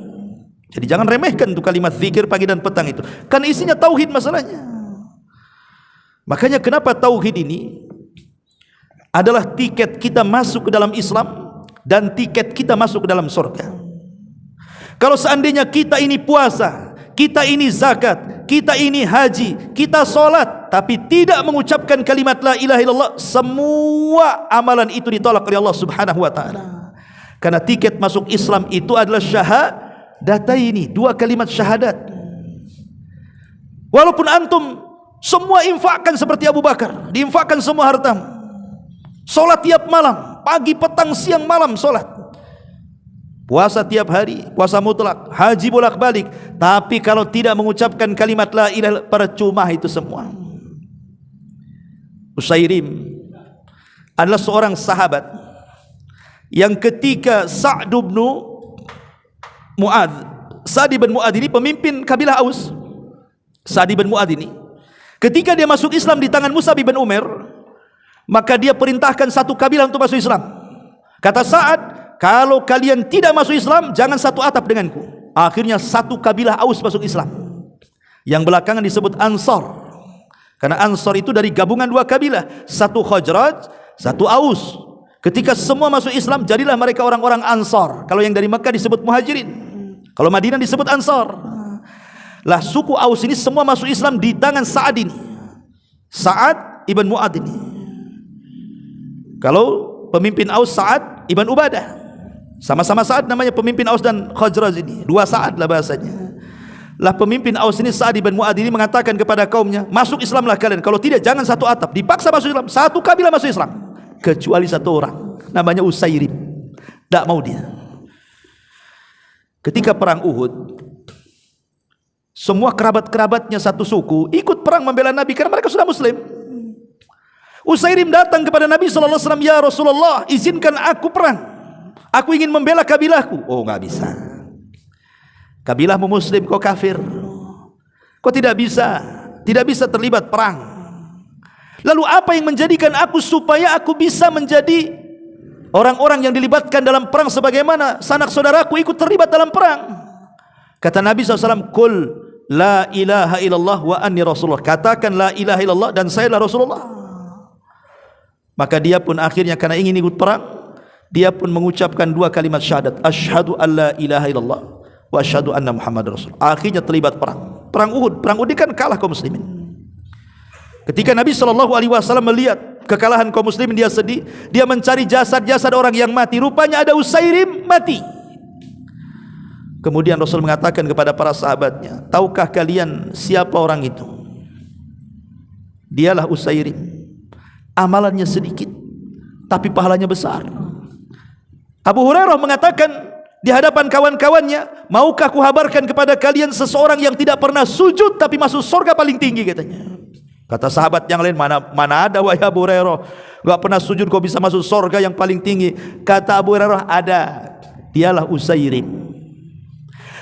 Jadi jangan remehkan itu kalimat zikir pagi dan petang itu, karena isinya tauhid masalahnya. Makanya kenapa tauhid ini adalah tiket kita masuk ke dalam Islam dan tiket kita masuk ke dalam surga. Kalau seandainya kita ini puasa, kita ini zakat, kita ini haji, kita solat, tapi tidak mengucapkan kalimat la ilaha illallah, semua amalan itu ditolak oleh Allah Subhanahu wa taala. Karena tiket masuk Islam itu adalah syahadataini, dua kalimat syahadat. Walaupun antum semua infakkan seperti Abu Bakar, diinfakkan semua hartamu, solat tiap malam, pagi, petang, siang, malam solat, puasa tiap hari, puasa mutlak, haji bolak-balik, tapi kalau tidak mengucapkan kalimat la ilaha illallah, percuma itu semua. Usairim adalah seorang sahabat yang ketika Sa'd bin Mu'adz ini pemimpin kabilah Aus. Sa'd bin Mu'adz ini ketika dia masuk Islam di tangan Mus'ab bin Umair, maka dia perintahkan satu kabilah untuk masuk Islam. Kata Sa'ad, kalau kalian tidak masuk Islam, jangan satu atap denganku. Akhirnya satu kabilah Aus masuk Islam, yang belakangan disebut Ansar. Karena Ansar itu dari gabungan dua kabilah, satu Khazraj, satu Aus. Ketika semua masuk Islam, jadilah mereka orang-orang Ansar. Kalau yang dari Mekah disebut Muhajirin, kalau Madinah disebut Ansar. Lah suku Aus ini semua masuk Islam di tangan Sa'ad ini, Sa'ad ibn Mu'adz ini. Kalau pemimpin Aus Sa'ad ibn Ubadah, sama-sama Sa'ad namanya pemimpin Aus dan Khazraj ini, dua Sa'ad lah bahasanya. Lah pemimpin Aus ini Sa'ad ibn Mu'adz ini mengatakan kepada kaumnya, masuk Islamlah kalian, kalau tidak jangan satu atap. Dipaksa masuk Islam, satu kabilah masuk Islam, kecuali satu orang namanya Usairim, tidak mau dia. Ketika perang Uhud, semua kerabat-kerabatnya satu suku ikut perang membela Nabi karena mereka sudah muslim. Usairim datang kepada Nabi SAW, ya Rasulullah, izinkan aku perang, aku ingin membela kabilahku. Oh, enggak bisa, kabilahmu muslim, kau kafir, kau tidak bisa terlibat perang. Lalu apa yang menjadikan aku supaya aku bisa menjadi orang-orang yang dilibatkan dalam perang sebagaimana sanak saudaraku ikut terlibat dalam perang? Kata Nabi SAW, Qul la ilaha illallah wa anni Rasulullah, katakan la ilaha illallah dan saya adalah Rasulullah. Maka dia pun akhirnya karena ingin ikut perang, dia pun mengucapkan dua kalimat syahadat, asyhadu an la ilaha illallah wa asyhadu anna Muhammad Rasul. Akhirnya terlibat perang. Perang Uhud kan kalah kaum muslimin. Ketika Nabi SAW melihat kekalahan kaum muslimin, dia sedih, dia mencari jasad-jasad orang yang mati. Rupanya ada Usairim mati. Kemudian Rasul mengatakan kepada para sahabatnya, tahukah kalian siapa orang itu? Dialah Usairim. Amalannya sedikit, tapi pahalanya besar. Abu Hurairah mengatakan di hadapan kawan-kawannya, maukah kuhabarkan kepada kalian seseorang yang tidak pernah sujud tapi masuk surga paling tinggi, katanya. Kata sahabat yang lain, mana ada wahai Abu Hurairah, enggak pernah sujud kok bisa masuk surga yang paling tinggi. Kata Abu Hurairah, ada, dialah Usairim.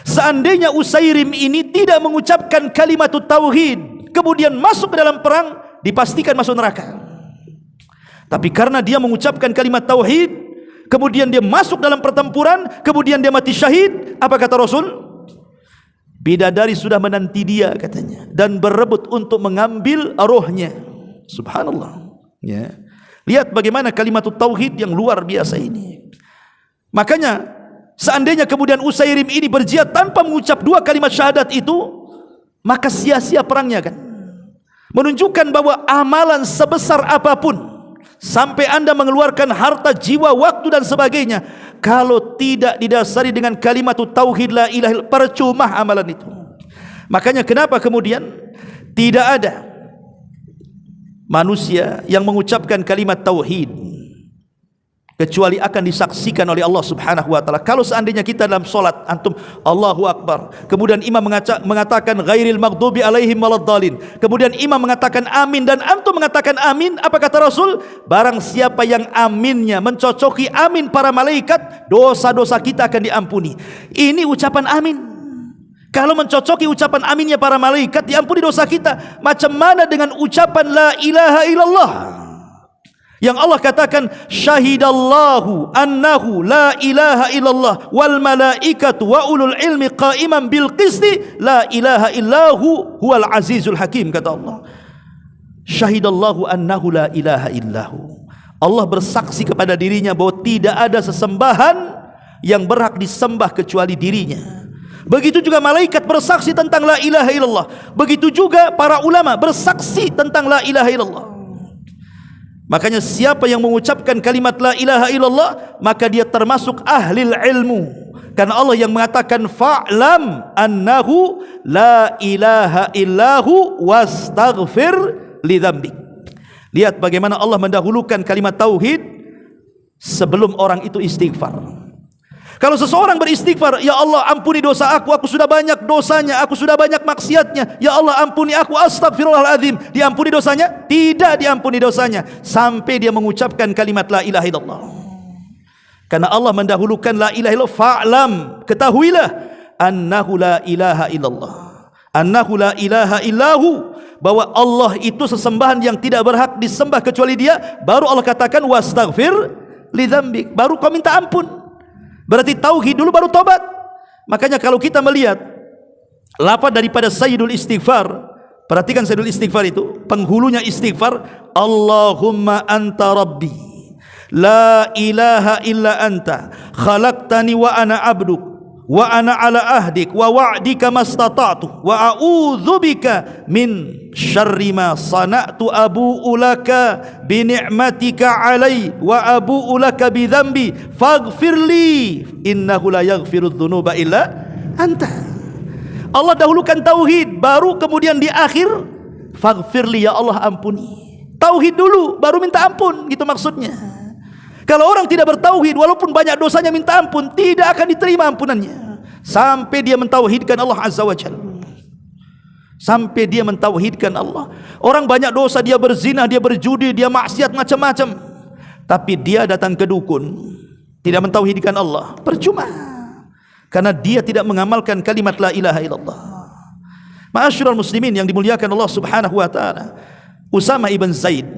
Seandainya Usairim ini tidak mengucapkan kalimat tauhid, kemudian masuk ke dalam perang, dipastikan masuk neraka. Tapi karena dia mengucapkan kalimat tauhid, kemudian dia masuk dalam pertempuran, kemudian dia mati syahid, apa kata Rasul? Bidadari sudah menanti dia, katanya, dan berebut untuk mengambil rohnya. Subhanallah, ya. Lihat bagaimana kalimat tauhid yang luar biasa ini. Makanya seandainya kemudian Usairim ini berjihad tanpa mengucap dua kalimat syahadat itu, maka sia-sia perangnya, kan? Menunjukkan bahwa amalan sebesar apapun, sampai anda mengeluarkan harta, jiwa, waktu dan sebagainya, kalau tidak didasari dengan kalimat tauhid la ilaha illallah, percuma amalan itu. Makanya kenapa kemudian tidak ada manusia yang mengucapkan kalimat tauhid kecuali akan disaksikan oleh Allah Subhanahu wa taala. Kalau seandainya kita dalam solat, antum Allahu Akbar, kemudian imam mengatakan ghairil maghdubi alaihim waladdallin, kemudian imam mengatakan amin dan antum mengatakan amin, apa kata Rasul? Barang siapa yang aminnya mencocoki amin para malaikat, dosa-dosa kita akan diampuni. Ini ucapan amin. Kalau mencocoki ucapan aminnya para malaikat, diampuni dosa kita. Macam mana dengan ucapan la ilaha illallah? Yang Allah katakan syahidallahu annahu la ilaha illallah wal malaikatu wa ulul ilmi qa'iman bil qisti la ilaha illahu huwal azizul hakim, kata Allah. Syahidallahu annahu la ilaha illahu. Allah bersaksi kepada dirinya bahwa tidak ada sesembahan yang berhak disembah kecuali dirinya. Begitu juga malaikat bersaksi tentang la ilaha illallah. Begitu juga para ulama bersaksi tentang la ilaha illallah. Makanya siapa yang mengucapkan kalimat la ilaha illallah, maka dia termasuk ahlil ilmu. Karena Allah yang mengatakan fa'lam annahu la ilaha illahu wastaghfir lidzambik. Lihat bagaimana Allah mendahulukan kalimat tauhid sebelum orang itu istighfar. Kalau seseorang beristighfar, ya Allah ampuni dosa aku sudah banyak dosanya, aku sudah banyak maksiatnya, ya Allah ampuni aku, astagfirullahaladzim, diampuni dosanya? Tidak diampuni dosanya sampai dia mengucapkan kalimat la ilaha illallah. Karena Allah mendahulukan la ilaha illallah, fa'lam, ketahuilah annahu la ilaha illallah, annahu la ilaha illahu, bahwa Allah itu sesembahan yang tidak berhak disembah kecuali Dia. Baru Allah katakan wastaghfir lidzambik, baru kau minta ampun. Berarti tauhid dulu baru tobat. Makanya kalau kita melihat lafaz daripada Sayyidul Istighfar, perhatikan Sayyidul Istighfar itu, penghulunya istighfar, Allahumma anta rabbi la ilaha illa anta khalaqtani wa ana abduk wa ana ala ahdik wa wa'dika mastata'tu wa a'udzubika min syarri ma sana'tu abu'u laka bi ni'matika alai wa abu'u laka bi dzambi faghfirli innahu la yaghfirudz dzunuba illa anta. Allah dahulukan tauhid, baru kemudian di akhir faghfirli, ya Allah ampuni. Tauhid dulu baru minta ampun, gitu maksudnya. Kalau orang tidak bertauhid, walaupun banyak dosanya minta ampun, tidak akan diterima ampunannya sampai dia mentauhidkan Allah Azza wa Jalla. Sampai dia mentauhidkan Allah. Orang banyak dosa, dia berzina, dia berjudi, dia maksiat macam-macam, tapi dia datang ke dukun, tidak mentauhidkan Allah, percuma. Karena dia tidak mengamalkan kalimat la ilaha illallah. Ma'asyiral muslimin yang dimuliakan Allah Subhanahu wa taala, Usama ibn Zaid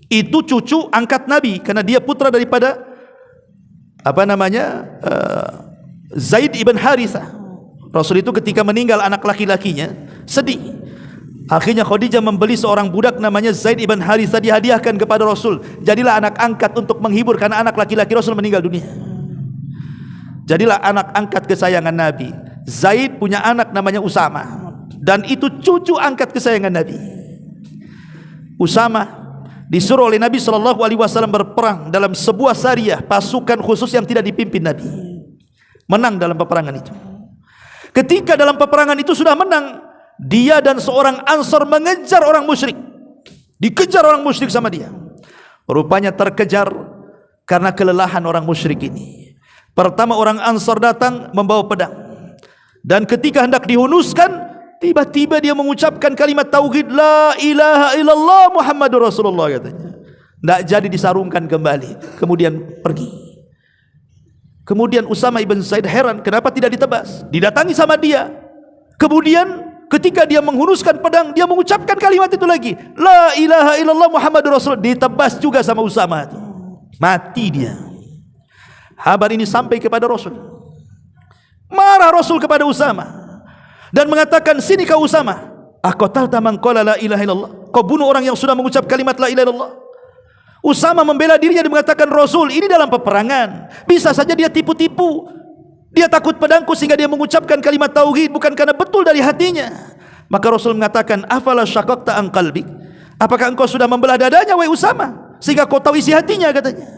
itu cucu angkat Nabi, karena dia putra daripada Zaid ibn Harithah. Rasul itu ketika meninggal anak laki-lakinya sedih. Akhirnya Khadijah membeli seorang budak namanya Zaid ibn Harithah, dihadiahkan kepada Rasul. Jadilah anak angkat untuk menghibur, karena anak laki-laki Rasul meninggal dunia. Jadilah anak angkat kesayangan Nabi. Zaid punya anak namanya Usama, dan itu cucu angkat kesayangan Nabi. Usama disuruh oleh Nabi SAW berperang dalam sebuah sariyah, pasukan khusus yang tidak dipimpin Nabi. Menang dalam peperangan itu. Ketika dalam peperangan itu sudah menang, dia dan seorang Ansor mengejar orang musyrik. Dikejar orang musyrik sama dia. Rupanya terkejar karena kelelahan orang musyrik ini. Pertama orang Ansor datang membawa pedang, dan ketika hendak dihunuskan, tiba-tiba dia mengucapkan kalimat tauhid la ilaha illallah Muhammadur Rasulullah, katanya. Tidak jadi disarungkan kembali, kemudian pergi. Kemudian Usama ibn Zaid heran, kenapa tidak ditebas? Didatangi sama dia. Kemudian ketika dia menghunuskan pedang, dia mengucapkan kalimat itu lagi, la ilaha illallah Muhammadur Rasulullah. Ditebas juga sama Usama itu. Mati dia. Kabar ini sampai kepada Rasul. Marah Rasul kepada Usama dan mengatakan, sini kau Usama, aqatalta man qala la ilaha illallah, kau bunuh orang yang sudah mengucap kalimat la ilaha illallah. Usama membela dirinya dan mengatakan, Rasul, ini dalam peperangan, bisa saja dia tipu-tipu, dia takut pedangku sehingga dia mengucapkan kalimat tauhid, bukan karena betul dari hatinya. Maka Rasul mengatakan, afala syaqaqta an qalbi, apakah engkau sudah membelah dadanya wahai Usama sehingga kau tahu isi hatinya, katanya.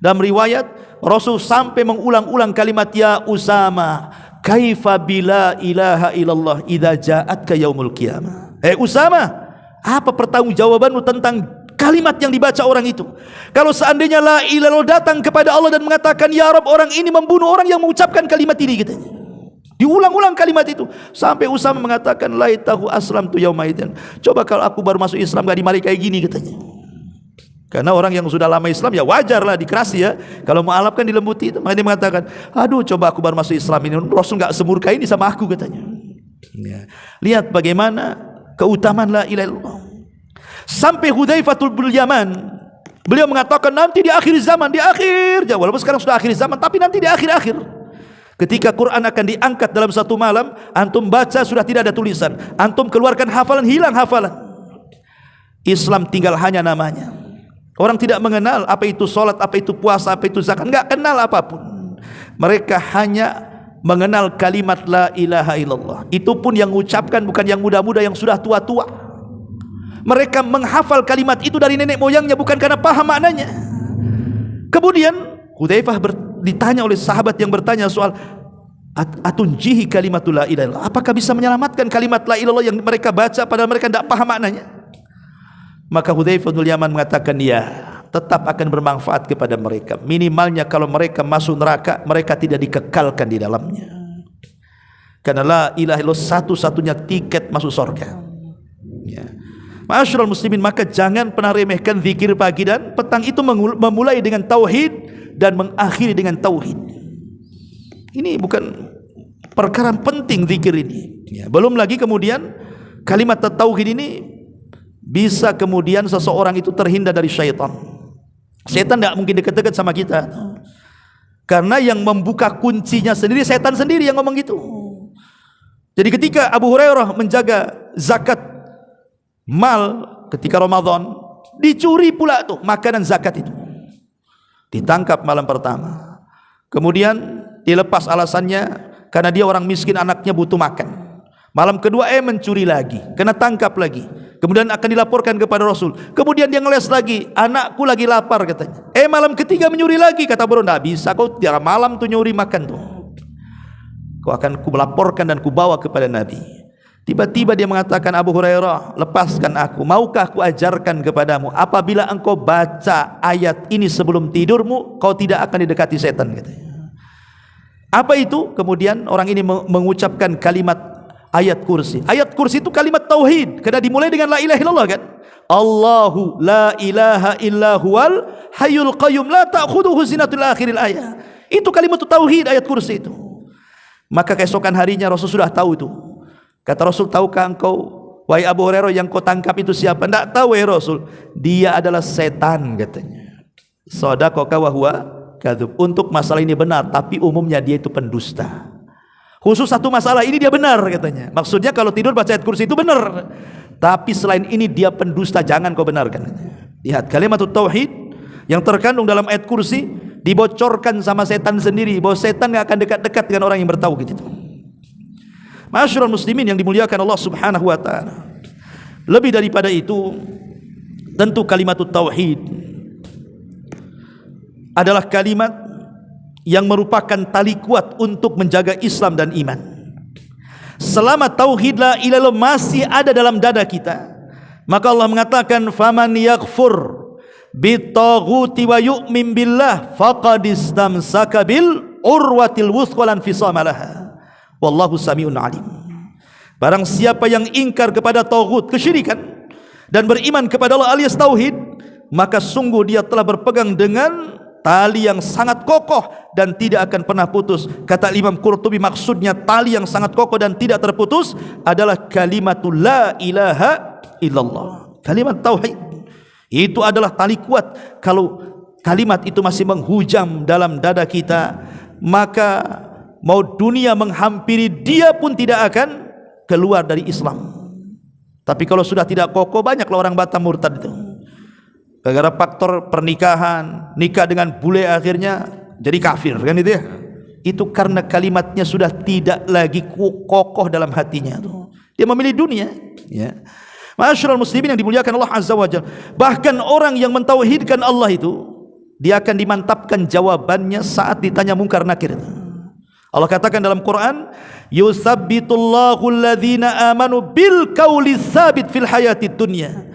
Dalam riwayat Rasul sampai mengulang-ulang kalimat ya Usama, kaifa bila ilaha illallah idza ja'atka yaumul qiyamah. Usama, apa pertanggungjawabanmu tentang kalimat yang dibaca orang itu. Kalau seandainya la ilaha illallah datang kepada Allah dan mengatakan, ya Rabb, orang ini membunuh orang yang mengucapkan kalimat ini, katanya. Diulang-ulang kalimat itu sampai Usama mengatakan, laitahu aslamtu yaumaidzin. Coba kalau aku baru masuk Islam gak dimari kayak gini, katanya. Karena orang yang sudah lama Islam ya wajarlah dikerasi ya. Kalau mu'alaf kan dilembuti. Makanya dia mengatakan, aduh, coba aku baru masuk Islam ini, Rasul gak semurka ini sama aku, katanya. Ya. Lihat bagaimana keutamaan la ilaha illallah. Sampai Hudzaifatul bin Yaman, beliau mengatakan nanti di akhir zaman, walaupun sekarang sudah akhir zaman, tapi nanti di akhir-akhir, ketika Quran akan diangkat dalam satu malam, antum baca sudah tidak ada tulisan, antum keluarkan hafalan, hilang hafalan. Islam tinggal hanya namanya. Orang tidak mengenal apa itu salat, apa itu puasa, apa itu zakat, enggak kenal apapun. Mereka hanya mengenal kalimat la ilaha illallah. Itu pun yang mengucapkan bukan yang muda-muda, yang sudah tua-tua. Mereka menghafal kalimat itu dari nenek moyangnya, bukan karena paham maknanya. Kemudian Hudzaifah ditanya oleh sahabat yang bertanya soal atunjihi kalimatul la ilaha illallah, apakah bisa menyelamatkan kalimat la ilaha illallah yang mereka baca padahal mereka tidak paham maknanya? Maka Hudzaifah bin Yaman mengatakan, ya, tetap akan bermanfaat kepada mereka. Minimalnya kalau mereka masuk neraka, mereka tidak dikekalkan di dalamnya. Karena la ilaha illallah satu-satunya tiket masuk surga. Ya. Ma'asyiral muslimin, maka jangan pernah remehkan zikir pagi dan petang. Itu memulai dengan tauhid dan mengakhiri dengan tauhid. Ini bukan perkara penting zikir ini. Ya. Belum lagi kemudian kalimat tauhid ini bisa kemudian seseorang itu terhindar dari syaitan. Setan tidak mungkin dekat-dekat sama kita, karena yang membuka kuncinya sendiri setan sendiri yang ngomong gitu. Jadi ketika Abu Hurairah menjaga zakat mal ketika Ramadan, dicuri pula tuh makanan zakat itu. Ditangkap malam pertama, kemudian dilepas alasannya karena dia orang miskin, anaknya butuh makan. Malam kedua mencuri lagi, kena tangkap lagi. Kemudian akan dilaporkan kepada Rasul. Kemudian dia ngeles lagi, anakku lagi lapar, katanya. Malam ketiga menyuri lagi, kata bro, tidak bisa, kau tiap malam tuh nyuri makan tuh. Kau akan kubelaporkan dan kubawa kepada Nabi. Tiba-tiba dia mengatakan, Abu Hurairah, lepaskan aku, maukah aku ajarkan kepadamu, apabila engkau baca ayat ini sebelum tidurmu, kau tidak akan didekati setan, katanya. Apa itu? Kemudian orang ini mengucapkan kalimat ayat kursi. Ayat kursi itu kalimat tauhid, karena dimulai dengan la ilaha illallah, kan? Allahu la ilaha illa huwal hayyul qayyum la ta'khudhuhu sinatun ila akhiril ayat. Itu kalimat tauhid, ayat kursi itu. Maka keesokan harinya Rasul sudah tahu itu. Kata Rasul, tahukah engkau, wahai Abu Hurairah, yang kau tangkap itu siapa? Tidak tahu, wahai Rasul. Dia adalah setan, katanya. Shadaqaka wa huwa kadzub. Untuk masalah ini benar, tapi umumnya dia itu pendusta. Khusus satu masalah ini dia benar, katanya. Maksudnya kalau tidur baca ayat kursi itu benar, tapi selain ini dia pendusta, jangan kau benarkan. Lihat kalimat tauhid yang terkandung dalam ayat kursi dibocorkan sama setan sendiri, bahwa setan tidak akan dekat-dekat dengan orang yang bertauhid itu. Ma'asyiral muslimin yang dimuliakan Allah Subhanahu wa taala. Lebih daripada itu, tentu kalimat tauhid adalah kalimat yang merupakan tali kuat untuk menjaga Islam dan iman. Selama tauhid la ilaha illallah masih ada dalam dada kita, maka Allah mengatakan, faman yakfur bitaghuti wa yu'min billah faqad istamsaka bil urwatil wuthqa lan fisama laha wallahu samiun alim. Barang siapa yang ingkar kepada taghut, kesyirikan, dan beriman kepada Allah alias tauhid, maka sungguh dia telah berpegang dengan tali yang sangat kokoh dan tidak akan pernah putus. Kata Imam Qurtubi, maksudnya tali yang sangat kokoh dan tidak terputus adalah kalimatul la ilaha illallah. Kalimat tauhid itu adalah tali kuat. Kalau kalimat itu masih menghujam dalam dada kita, maka mau dunia menghampiri dia pun tidak akan keluar dari Islam. Tapi kalau sudah tidak kokoh, banyaklah orang Batam murtad itu. Gara-gara faktor pernikahan, nikah dengan bule akhirnya jadi kafir, kan itu ya? Itu karena kalimatnya sudah tidak lagi kokoh dalam hatinya. Dia memilih dunia, ya. Ma'asyiral muslimin yang dimuliakan Allah Azza wa Jalla. Bahkan orang yang mentauhidkan Allah itu, dia akan dimantapkan jawabannya saat ditanya mungkar nakir. Allah katakan dalam Quran, yusabbitullahu alladhina amanu bil qawli tsabit fil hayatid dunya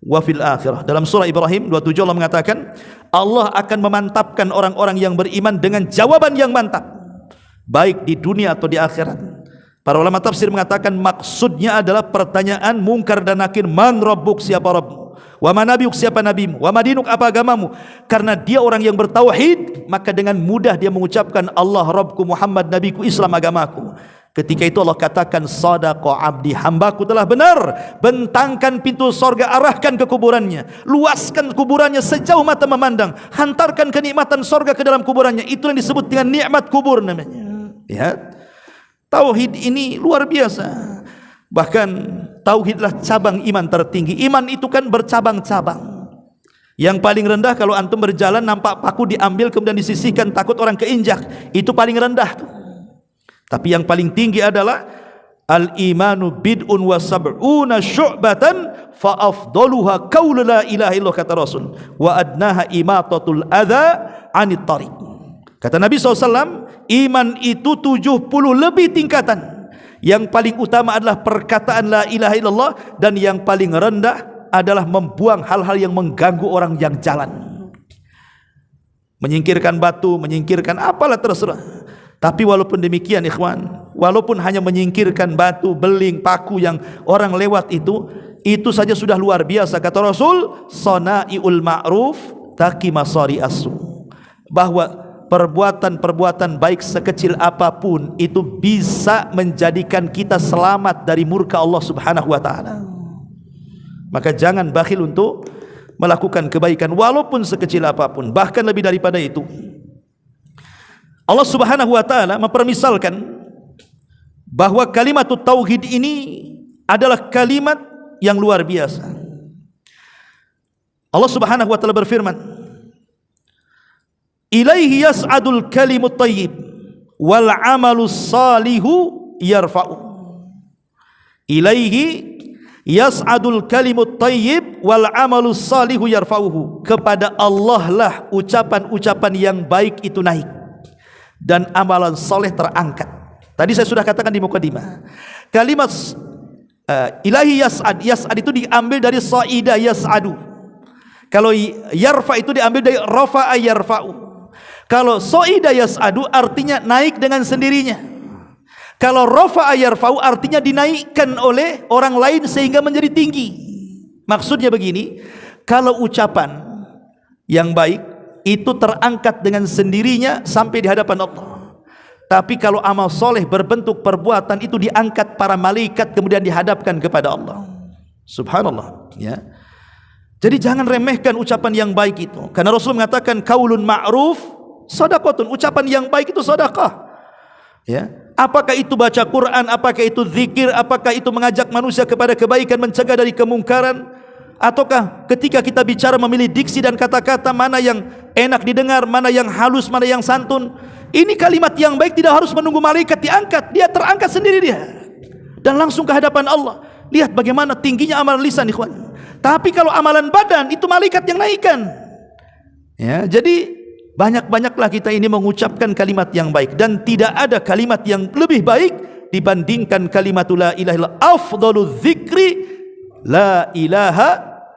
wa fil akhirah. Dalam surah Ibrahim 27 Allah mengatakan Allah akan memantapkan orang-orang yang beriman dengan jawaban yang mantap, baik di dunia atau di akhirat. Para ulama tafsir mengatakan maksudnya adalah pertanyaan mungkar dan nakir, man rabbuk, siapa Rabbmu, wa ma nabiuk, siapa nabimu, wa madinuk, apa agamamu. Karena dia orang yang bertauhid, maka dengan mudah dia mengucapkan Allah Rabbku, Muhammad nabiku, Islam agamaku. Ketika itu Allah katakan sadaqa abdi, hambaku telah benar. Bentangkan pintu sorga, arahkan ke kuburannya, luaskan kuburannya sejauh mata memandang, hantarkan kenikmatan sorga ke dalam kuburannya. Itu yang disebut dengan nikmat kubur namanya. Ya, tauhid ini luar biasa. Bahkan tauhidlah cabang iman tertinggi. Iman itu kan bercabang-cabang. Yang paling rendah kalau antum berjalan nampak paku diambil kemudian disisihkan, takut orang keinjak, itu paling rendah tuh. Tapi yang paling tinggi adalah al-imanu bid'un wa sab'una syu'batan fa afdaluha qaulu la ilaha illallah, kata Rasul, wa adnaha imatatul adza 'anit tariq. Kata Nabi SAW, iman itu 70 lebih tingkatan. Yang paling utama adalah perkataan la ilaha illallah, dan yang paling rendah adalah membuang hal-hal yang mengganggu orang yang jalan. Menyingkirkan batu, menyingkirkan apalah terserah. Tapi walaupun demikian ikhwan, walaupun hanya menyingkirkan batu, beling, paku yang orang lewat itu saja sudah luar biasa. Kata Rasul, sana'iul ma'ruf taqi masari asu, bahwa perbuatan-perbuatan baik sekecil apapun itu bisa menjadikan kita selamat dari murka Allah Subhanahu wa taala. Maka jangan bakhil untuk melakukan kebaikan walaupun sekecil apapun. Bahkan lebih daripada itu, Allah Subhanahu wa taala mempermisalkan bahwa kalimat tauhid ini adalah kalimat yang luar biasa. Allah Subhanahu wa taala berfirman, ilaihi yas'adul kalimut thayyib wal 'amalus salihu yarfa'u. Ilaihi yas'adul kalimut thayyib wal 'amalus salihu yarfa'uhu. Kepada Allah lah ucapan-ucapan yang baik itu naik dan amalan soleh terangkat. Tadi saya sudah katakan di mukadimah, kalimat ilahi yas'ad, yas'ad itu diambil dari sa'ida yas'adu. Kalau yarfa itu diambil dari rafa'a yarfa'u. Kalau sa'ida yas'adu artinya naik dengan sendirinya. Kalau rafa'a yarfa'u artinya dinaikkan oleh orang lain sehingga menjadi tinggi. Maksudnya begini, kalau ucapan yang baik itu terangkat dengan sendirinya sampai di hadapan Allah. Tapi kalau amal soleh berbentuk perbuatan itu diangkat para malaikat kemudian dihadapkan kepada Allah. Subhanallah, ya. Jadi jangan remehkan ucapan yang baik itu. Karena Rasul mengatakan qaulun ma'ruf shadaqatun, ucapan yang baik itu sedekah. Ya. Apakah itu baca Quran, apakah itu zikir, apakah itu mengajak manusia kepada kebaikan, mencegah dari kemungkaran, ataukah ketika kita bicara memilih diksi dan kata-kata mana yang enak didengar, mana yang halus, mana yang santun. Ini kalimat yang baik tidak harus menunggu malaikat diangkat, dia terangkat sendiri dia dan langsung ke hadapan Allah. Lihat bagaimana tingginya amalan lisan ikhwan. Tapi kalau amalan badan itu malaikat yang naikkan. Ya, jadi banyak-banyaklah kita ini mengucapkan kalimat yang baik, dan tidak ada kalimat yang lebih baik dibandingkan kalimat la ilaha illallah. Afdalul dzikri la ilaha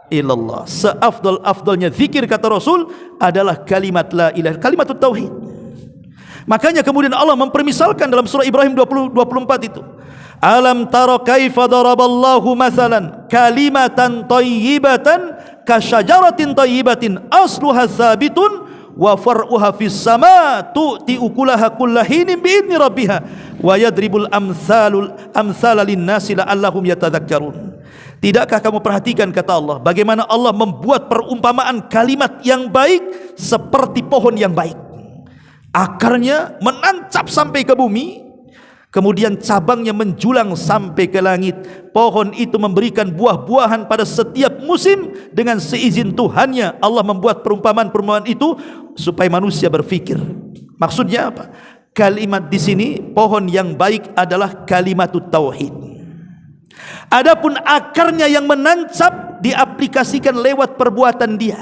illallah. Seafdal-afdalnya zikir, kata Rasul, adalah kalimat la ilaha, kalimat tauhid. Makanya kemudian Allah mempermisalkan dalam surah Ibrahim 24 itu, alam tara kaifa daraballahu mathalan kalimatan thayyibatan kasyajaratin thayyibatin asluha tsabitun wa far'uha fis sama tu'ti ukulaha kullahinin bi'idni rabbiha wa yadribul amsala lin-nasi la'allahum yatadzakkarun. Tidakkah kamu perhatikan, kata Allah, bagaimana Allah membuat perumpamaan kalimat yang baik seperti pohon yang baik. Akarnya menancap sampai ke bumi, kemudian cabangnya menjulang sampai ke langit. Pohon itu memberikan buah-buahan pada setiap musim dengan seizin Tuhannya. Allah membuat perumpamaan-perumpamaan itu supaya manusia berfikir. Maksudnya apa? Kalimat di sini, pohon yang baik adalah kalimatut tauhid. Adapun akarnya yang menancap diaplikasikan lewat perbuatan dia.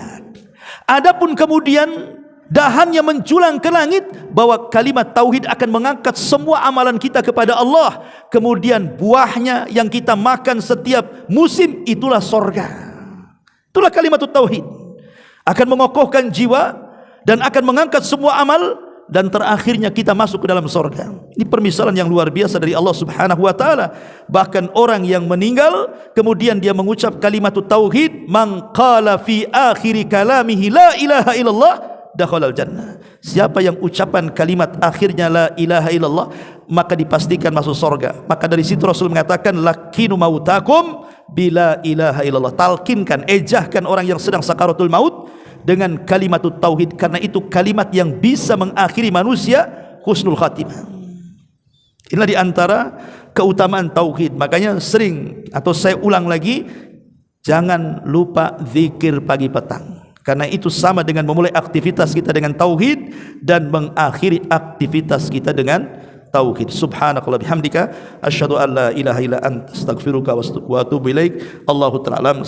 Adapun kemudian dahannya menjulang ke langit, bahwa kalimat tauhid akan mengangkat semua amalan kita kepada Allah. Kemudian buahnya yang kita makan setiap musim itulah sorga. Itulah kalimat tauhid. Akan mengokohkan jiwa dan akan mengangkat semua amal, dan terakhirnya kita masuk ke dalam surga. Ini permisalan yang luar biasa dari Allah Subhanahu wa taala. Bahkan orang yang meninggal kemudian dia mengucap kalimat tauhid, man qala fi akhir kalamihi la ilaha illallah dakhalal jannah. Siapa yang ucapan kalimat akhirnya la ilaha illallah, maka dipastikan masuk surga. Maka dari situ Rasul mengatakan lakinu mautakum bila ilaha illallah. Talkinkan, ejahkan orang yang sedang sakaratul maut dengan kalimat tauhid, karena itu kalimat yang bisa mengakhiri manusia husnul khatimah. Inilah di antara keutamaan tauhid. Makanya sering, atau saya ulang lagi, jangan lupa zikir pagi petang, karena itu sama dengan memulai aktivitas kita dengan tauhid dan mengakhiri aktivitas kita dengan tauhid. Subhanakallah bihamdika asyhadu an la ilaha illa anta astaghfiruka wa atubu ilaik. Allahu ta'ala alam.